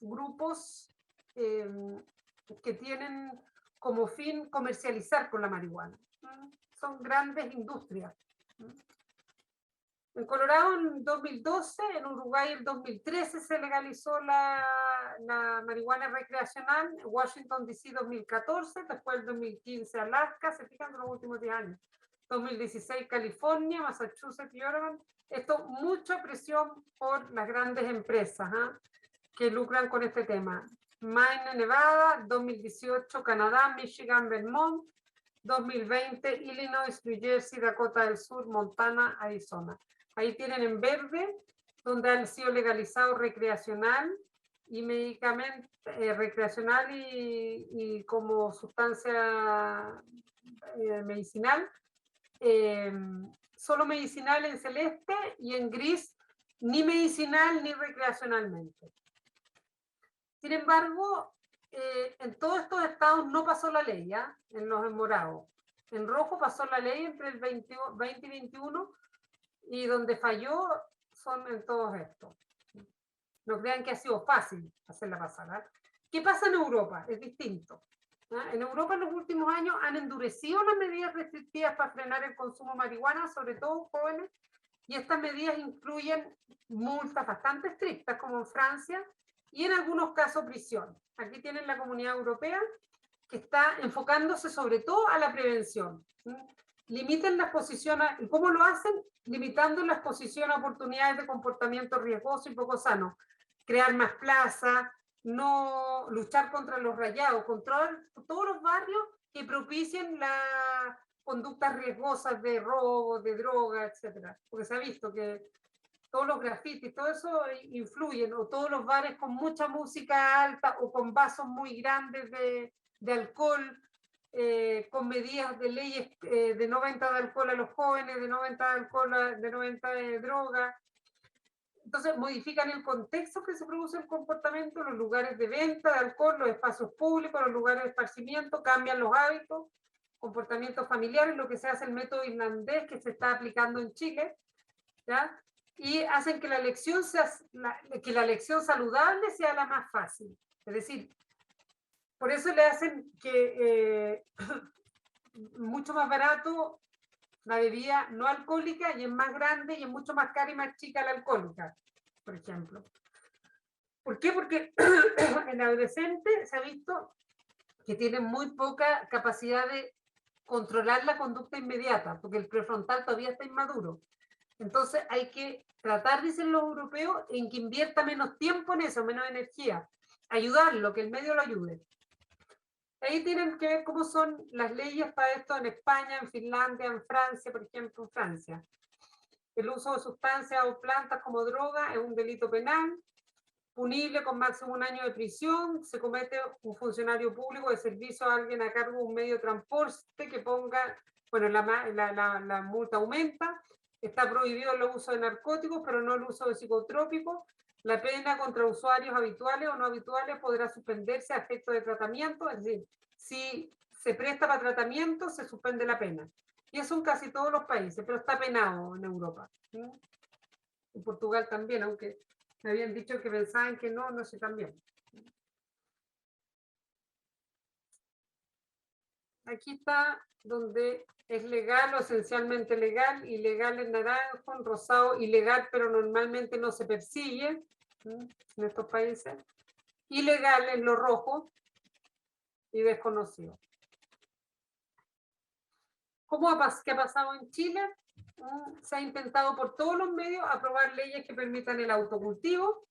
grupos que tienen como fin comercializar con la marihuana. Son grandes industrias. En Colorado en 2012, en Uruguay en 2013 se legalizó la marihuana recreacional, en Washington DC 2014, después en 2015 Alaska, se fijan en los últimos 10 años. 2016 California, Massachusetts y Oregon. Esto, mucha presión por las grandes empresas que lucran con este tema. Maine, Nevada, 2018 Canadá, Michigan, Vermont, 2020 Illinois, New Jersey, Dakota del Sur, Montana, Arizona. Ahí tienen en verde, donde han sido legalizados recreacional y medicamento recreacional y como sustancia medicinal. Solo medicinal en celeste y en gris, ni medicinal ni recreacionalmente. Sin embargo, en todos estos estados no pasó la ley, en los en morado. En rojo pasó la ley entre el 20 y 21, y donde falló son en todos estos. No crean que ha sido fácil hacerla pasar. ¿Qué pasa en Europa? Es distinto. En Europa en los últimos años han endurecido las medidas restrictivas para frenar el consumo de marihuana, sobre todo jóvenes, y estas medidas incluyen multas bastante estrictas, como en Francia, y en algunos casos prisión. Aquí tienen la Comunidad Europea, que está enfocándose sobre todo a la prevención. Limitan la exposición ¿y cómo lo hacen? Limitando la exposición a oportunidades de comportamiento riesgoso y poco sano. Crear más plazas, no luchar contra los rayados, controlar todos los barrios que propicien las conductas riesgosas de robo, de droga, etc. Porque se ha visto que todos los grafitis, todo eso influyen, o todos los bares con mucha música alta o con vasos muy grandes de alcohol, con medidas de leyes de no venta de alcohol a los jóvenes, de no venta de alcohol, de no venta de droga. Entonces modifican el contexto que se produce el comportamiento, los lugares de venta de alcohol, los espacios públicos, los lugares de esparcimiento, cambian los hábitos, comportamientos familiares, lo que se hace el método irlandés que se está aplicando en Chile, ¿ya? Y hacen que la elección saludable sea la más fácil. Es decir, por eso le hacen que mucho más barato la bebida no alcohólica, y es más grande y es mucho más cara y más chica la alcohólica, por ejemplo. ¿Por qué? Porque en adolescentes se ha visto que tienen muy poca capacidad de controlar la conducta inmediata, porque el prefrontal todavía está inmaduro. Entonces hay que tratar, dicen los europeos, en que invierta menos tiempo en eso, menos energía. Ayudarlo, que el medio lo ayude. Ahí tienen que ver cómo son las leyes para esto en España, en Finlandia, en Francia, por ejemplo, en Francia. El uso de sustancias o plantas como droga es un delito penal, punible con máximo 1 año de prisión. Se comete un funcionario público de servicio a alguien a cargo de un medio de transporte que ponga, bueno, la multa aumenta. Está prohibido el uso de narcóticos, pero no el uso de psicotrópicos. La pena contra usuarios habituales o no habituales podrá suspenderse a efecto de tratamiento, es decir, si se presta para tratamiento, se suspende la pena. Y eso en casi todos los países, pero está penado en Europa. En Portugal también, aunque me habían dicho que pensaban que no, no sé también. Aquí está donde es legal o esencialmente legal, ilegal en naranjo, en rosado, ilegal, pero normalmente no se persigue en estos países, ilegal en lo rojo y desconocido. ¿Qué ha pasado en Chile? Se ha intentado por todos los medios aprobar leyes que permitan el autocultivo,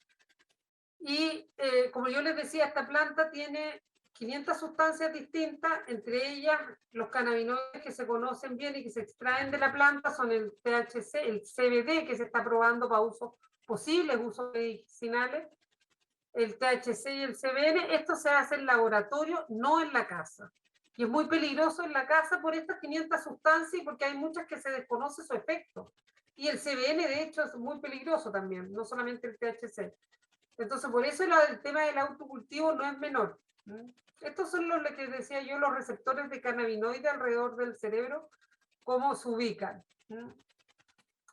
Y como yo les decía, esta planta tiene 500 sustancias distintas, entre ellas los cannabinoides que se conocen bien y que se extraen de la planta son el THC, el CBD, que se está probando para usos posibles, usos medicinales, el THC y el CBN. Esto se hace en laboratorio, no en la casa. Y es muy peligroso en la casa por estas 500 sustancias y porque hay muchas que se desconoce su efecto. Y el CBN, de hecho, es muy peligroso también, no solamente el THC. Entonces, por eso el tema del autocultivo no es menor. Estos son los que decía yo, los receptores de cannabinoide alrededor del cerebro, cómo se ubican.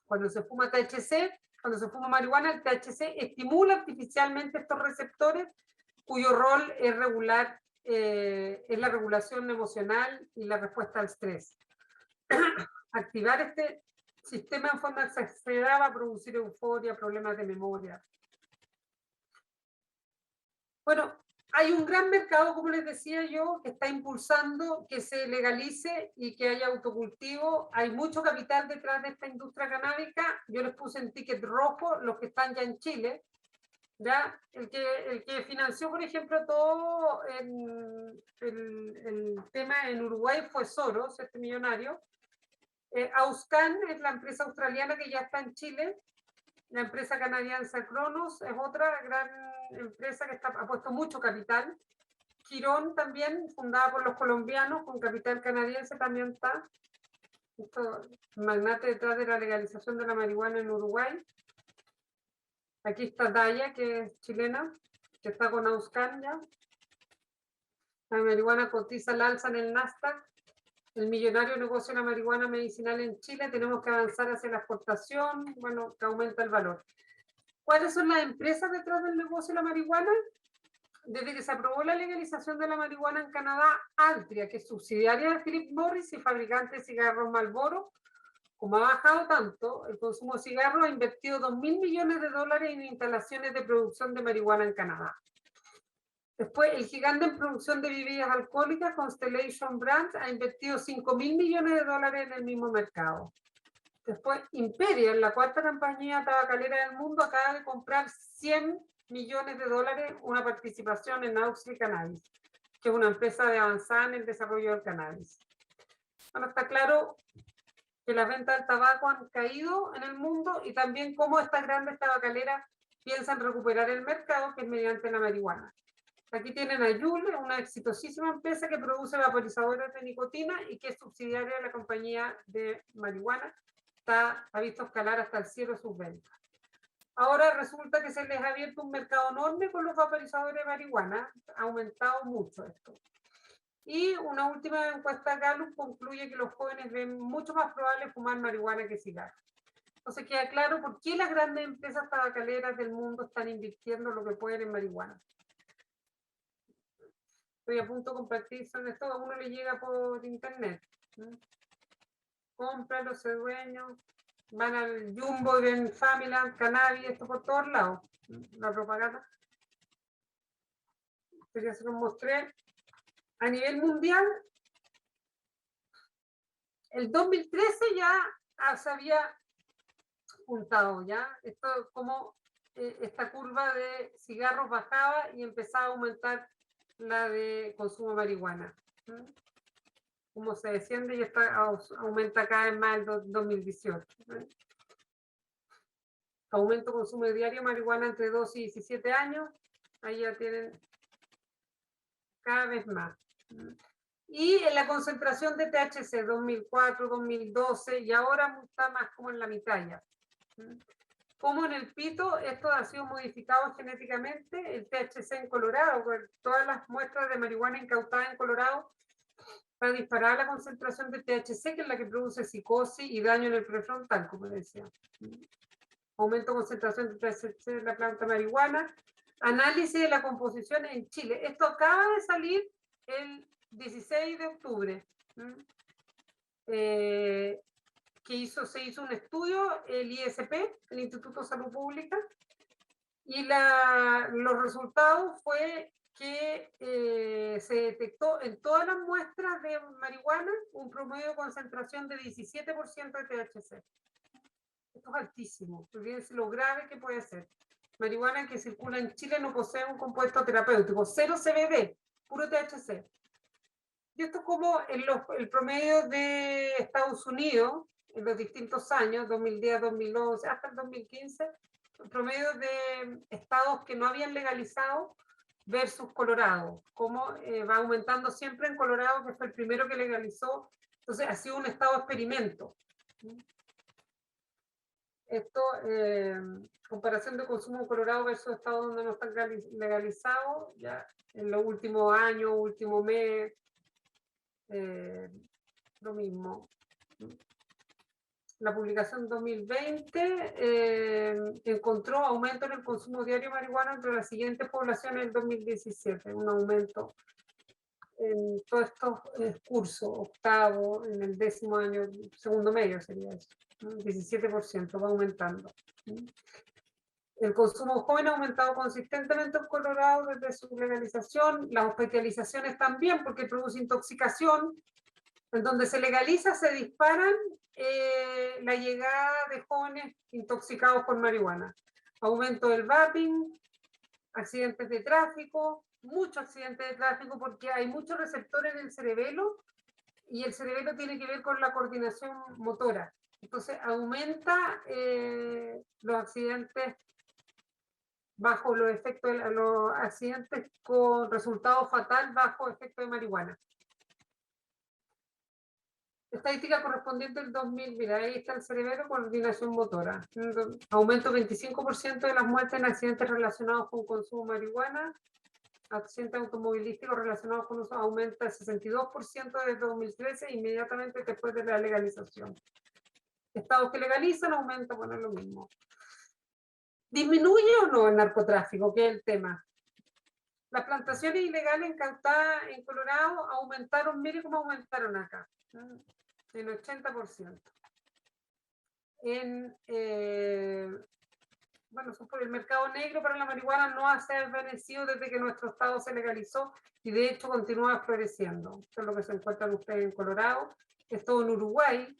Cuando se fuma THC, cuando se fuma marihuana, el THC estimula artificialmente estos receptores, cuyo rol es regular, es la regulación emocional y la respuesta al estrés. Activar este sistema en forma exagerada va a producir euforia, problemas de memoria. Bueno, hay un gran mercado, como les decía yo, que está impulsando que se legalice y que haya autocultivo. Hay mucho capital detrás de esta industria canábica. Yo les puse en ticket rojo los que están ya en Chile. ¿Ya? El que financió, por ejemplo, todo el tema en Uruguay fue Soros, este millonario. Auscan es la empresa australiana que ya está en Chile. La empresa canadiense Cronos es otra gran empresa que ha puesto mucho capital. Quirón también, fundada por los colombianos, con capital canadiense también está. Esto, magnate detrás de la legalización de la marihuana en Uruguay. Aquí está Daya, que es chilena, que está con Auscan ya. La marihuana cotiza al alza en el Nasdaq. El millonario negocio de la marihuana medicinal en Chile. Tenemos que avanzar hacia la exportación, bueno, que aumenta el valor. ¿Cuáles son las empresas detrás del negocio de la marihuana? Desde que se aprobó la legalización de la marihuana en Canadá, Altria, que es subsidiaria de Philip Morris y fabricante de cigarros Marlboro, como ha bajado tanto el consumo de cigarros, ha invertido $2.000 millones en instalaciones de producción de marihuana en Canadá. Después, el gigante en producción de bebidas alcohólicas, Constellation Brands, ha invertido $5.000 millones en el mismo mercado. Después, Imperial, la cuarta compañía tabacalera del mundo, acaba de comprar $100 millones, una participación en Auxly Cannabis, que es una empresa de avanzada en el desarrollo del cannabis. Bueno, está claro que las ventas del tabaco han caído en el mundo y también cómo estas grandes tabacaleras piensan recuperar el mercado, que es mediante la marihuana. Aquí tienen a Juul, una exitosísima empresa que produce vaporizadores de nicotina y que es subsidiaria de la compañía de marihuana. Ha visto escalar hasta el cielo sus ventas. Ahora resulta que se les ha abierto un mercado enorme con los vaporizadores de marihuana. Ha aumentado mucho esto. Y una última encuesta Gallup concluye que los jóvenes ven mucho más probable fumar marihuana que cigarros. Entonces queda claro por qué las grandes empresas tabacaleras del mundo están invirtiendo lo que pueden en marihuana. Estoy a punto de compartir son esto, a uno le llega por internet. Cómpralo, se dueño, van al Jumbo y ven Familand, Cannabis, esto por todos lados. La propaganda. Ya se los mostré. A nivel mundial, el 2013 ya se había juntado, ¿ya? Esto como esta curva de cigarros bajaba y empezaba a aumentar la de consumo de marihuana. Como se desciende y aumenta cada vez más el 2018. Aumento consumo diario de marihuana entre 12 y 17 años. Ahí ya tienen cada vez más. Y en la concentración de THC 2004, 2012 y ahora está más como en la mitad ya. Como en el pito, esto ha sido modificado genéticamente, el THC en Colorado, todas las muestras de marihuana incautadas en Colorado para disparar la concentración de THC, que es la que produce psicosis y daño en el prefrontal, como decía. Aumento de concentración de THC en la planta marihuana. Análisis de la composición en Chile. Esto acaba de salir el 16 de octubre. Se hizo un estudio, el ISP, el Instituto de Salud Pública, y los resultados fue que se detectó en todas las muestras de marihuana un promedio de concentración de 17% de THC. Esto es altísimo, fíjense lo grave que puede ser. marihuana que circula en Chile no posee un compuesto terapéutico, 0 CBD, puro THC. Y esto es como el promedio de Estados Unidos, en los distintos años, 2010, 2011, hasta el 2015, el promedio de estados que no habían legalizado versus Colorado, cómo va aumentando siempre en Colorado, que fue el primero que legalizó. Entonces ha sido un estado experimento. Esto, comparación de consumo en Colorado versus estados donde no están legalizados, ya en los últimos años, último mes, lo mismo. La publicación 2020 encontró aumento en el consumo diario de marihuana entre las siguientes poblaciones en 2017, un aumento en todos estos cursos, octavo, en el 10º año, segundo medio sería eso, 17% va aumentando. El consumo joven ha aumentado consistentemente en Colorado desde su legalización, las hospitalizaciones también, porque produce intoxicación. En donde se legaliza, se disparan la llegada de jóvenes intoxicados por marihuana. Aumento del vaping, accidentes de tráfico, muchos accidentes de tráfico porque hay muchos receptores en el cerebelo y el cerebelo tiene que ver con la coordinación motora. Entonces aumenta los accidentes bajo los efectos, los accidentes con resultado fatal bajo efecto de marihuana. Estadística correspondiente al 2000, mira, ahí está el cerebro, coordinación motora. Aumento 25% de las muertes en accidentes relacionados con consumo de marihuana. Accidentes automovilísticos relacionados con uso aumenta el 62% desde 2013, inmediatamente después de la legalización. Estados que legalizan, aumenta, bueno, es lo mismo. ¿Disminuye o no el narcotráfico? Que es el tema. Las plantaciones ilegales incautadas en Colorado aumentaron, mire cómo aumentaron acá. En 80%. Bueno, el mercado negro para la marihuana no se ha desvanecido desde que nuestro estado se legalizó y de hecho continúa floreciendo. Esto es lo que se encuentran ustedes en Colorado. Esto en Uruguay,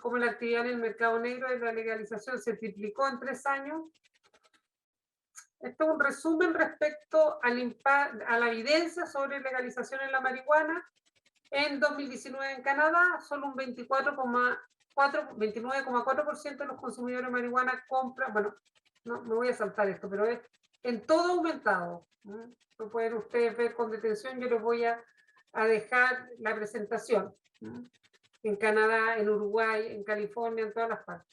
como la actividad en el mercado negro de la legalización se triplicó en 3 años. Esto es un resumen respecto a la evidencia sobre legalización en la marihuana. En 2019 en Canadá, solo un 29,4% de los consumidores de marihuana compran, bueno, no me voy a saltar esto, pero es en todo aumentado. Lo pueden ustedes ver con detención, yo les voy a dejar la presentación. En Canadá, en Uruguay, en California, en todas las partes.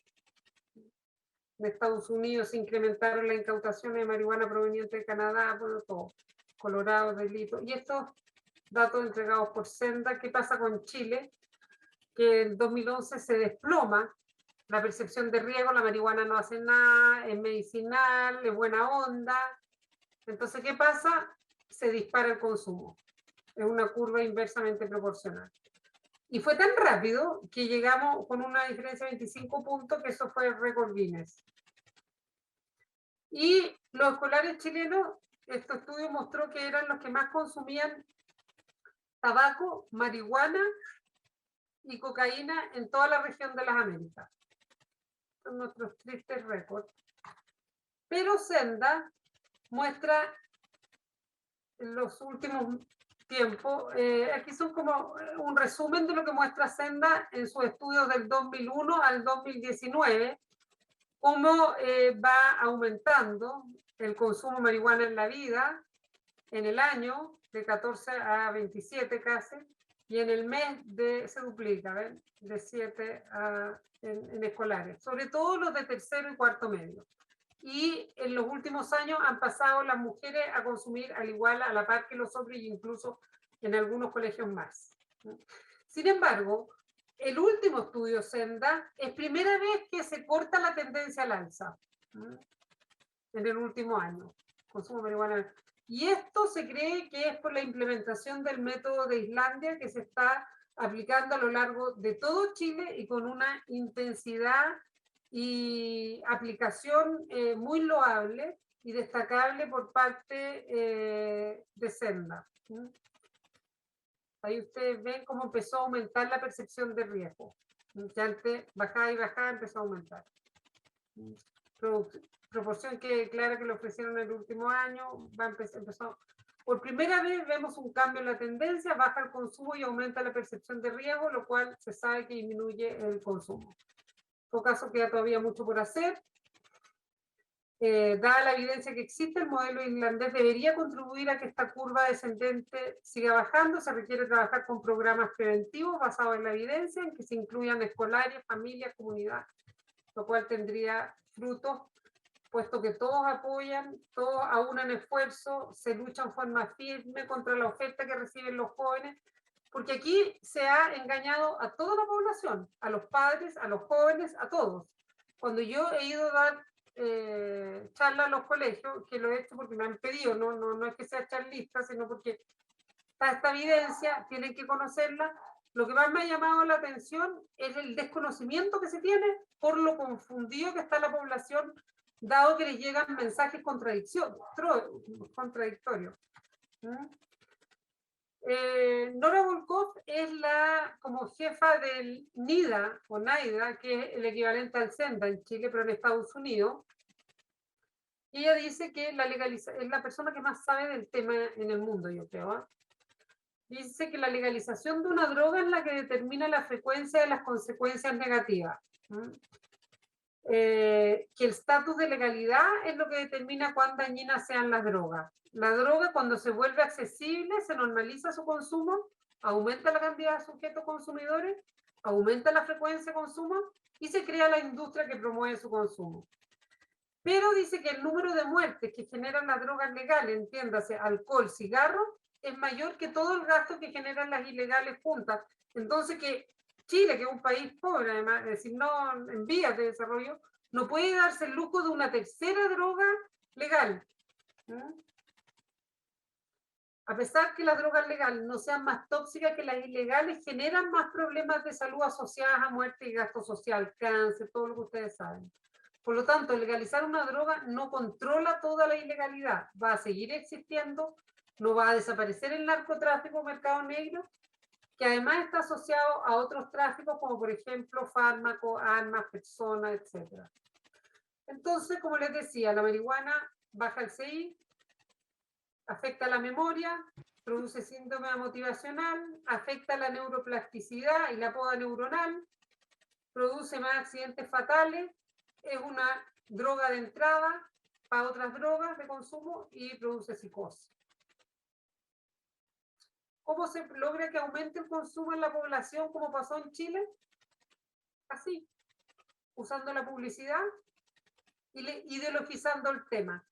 En Estados Unidos se incrementaron las incautaciones de marihuana proveniente de Canadá, bueno, todo. Colorado, delito. Y estos datos entregados por Senda. ¿Qué pasa con Chile? Que en 2011 se desploma la percepción de riesgo, la marihuana no hace nada, es medicinal, es buena onda. Entonces, ¿qué pasa? Se dispara el consumo. Es una curva inversamente proporcional. Y fue tan rápido que llegamos con una diferencia de 25 puntos, que eso fue el récord Guinness. Y los escolares chilenos, este estudio mostró que eran los que más consumían tabaco, marihuana y cocaína en toda la región de las Américas. Son nuestros tristes récords. Pero Senda muestra en los últimos tiempos, aquí son como un resumen de lo que muestra Senda en sus estudios del 2001 al 2019, cómo va aumentando el consumo de marihuana en la vida, en el año, de 14 a 27 casi, y en el mes se duplica, ¿ven? De 7 en escolares, sobre todo los de tercero y cuarto medio. Y en los últimos años han pasado las mujeres a consumir al igual, a la par que los hombres, e incluso en algunos colegios más. Sin embargo, el último estudio Senda es primera vez que se corta la tendencia al alza en el último año, consumo de marihuana. Y esto se cree que es por la implementación del método de Islandia que se está aplicando a lo largo de todo Chile y con una intensidad y aplicación muy loable y destacable por parte de Senda. Ahí ustedes ven cómo empezó a aumentar la percepción de riesgo. Que antes bajaba y bajaba, empezó a aumentar. proporción que clara que le ofrecieron el último año, empezó. Por primera vez vemos un cambio en la tendencia, baja el consumo y aumenta la percepción de riesgo, lo cual se sabe que disminuye el consumo. En todo caso, queda todavía mucho por hacer. Dada la evidencia que existe, el modelo irlandés debería contribuir a que esta curva descendente siga bajando. Se requiere trabajar con programas preventivos basados en la evidencia, en que se incluyan escolares, familias, comunidades, lo cual tendría frutos, puesto que todos apoyan, todos aunan esfuerzo, se lucha en forma firme contra la oferta que reciben los jóvenes, porque aquí se ha engañado a toda la población, a los padres, a los jóvenes, a todos. Cuando yo he ido a dar charla a los colegios, que lo he hecho porque me han pedido, no es que sea charlista, sino porque está esta evidencia, tienen que conocerla. Lo que más me ha llamado la atención es el desconocimiento que se tiene por lo confundido que está la población, dado que les llegan mensajes contradictorios. Nora Volkov es como jefa del NIDA, o NAIDA, que es el equivalente al SENDA en Chile, pero en Estados Unidos. Y ella dice que es la persona que más sabe del tema en el mundo, yo creo. Dice que la legalización de una droga es la que determina la frecuencia de las consecuencias negativas. Que el estatus de legalidad es lo que determina cuán dañinas sean las drogas. La droga, cuando se vuelve accesible, se normaliza su consumo, aumenta la cantidad de sujetos consumidores, aumenta la frecuencia de consumo y se crea la industria que promueve su consumo. Pero dice que el número de muertes que generan las drogas legales, entiéndase, alcohol, cigarro, es mayor que todo el gasto que generan las ilegales juntas. Entonces que Chile, que es un país pobre, además, es decir, no en vías de desarrollo, no puede darse el lujo de una tercera droga legal. A pesar que las drogas legales no sean más tóxicas que las ilegales, generan más problemas de salud asociadas a muerte y gasto social, cáncer, todo lo que ustedes saben. Por lo tanto, legalizar una droga no controla toda la ilegalidad, va a seguir existiendo, no va a desaparecer el narcotráfico, mercado negro, que además está asociado a otros tráficos, como por ejemplo fármacos, armas, personas, etc. Entonces, como les decía, la marihuana baja el CI, afecta la memoria, produce síndrome motivacional, afecta la neuroplasticidad y la poda neuronal, produce más accidentes fatales, es una droga de entrada para otras drogas de consumo y produce psicosis. ¿Cómo se logra que aumente el consumo en la población como pasó en Chile? Así, usando la publicidad y ideologizando el tema.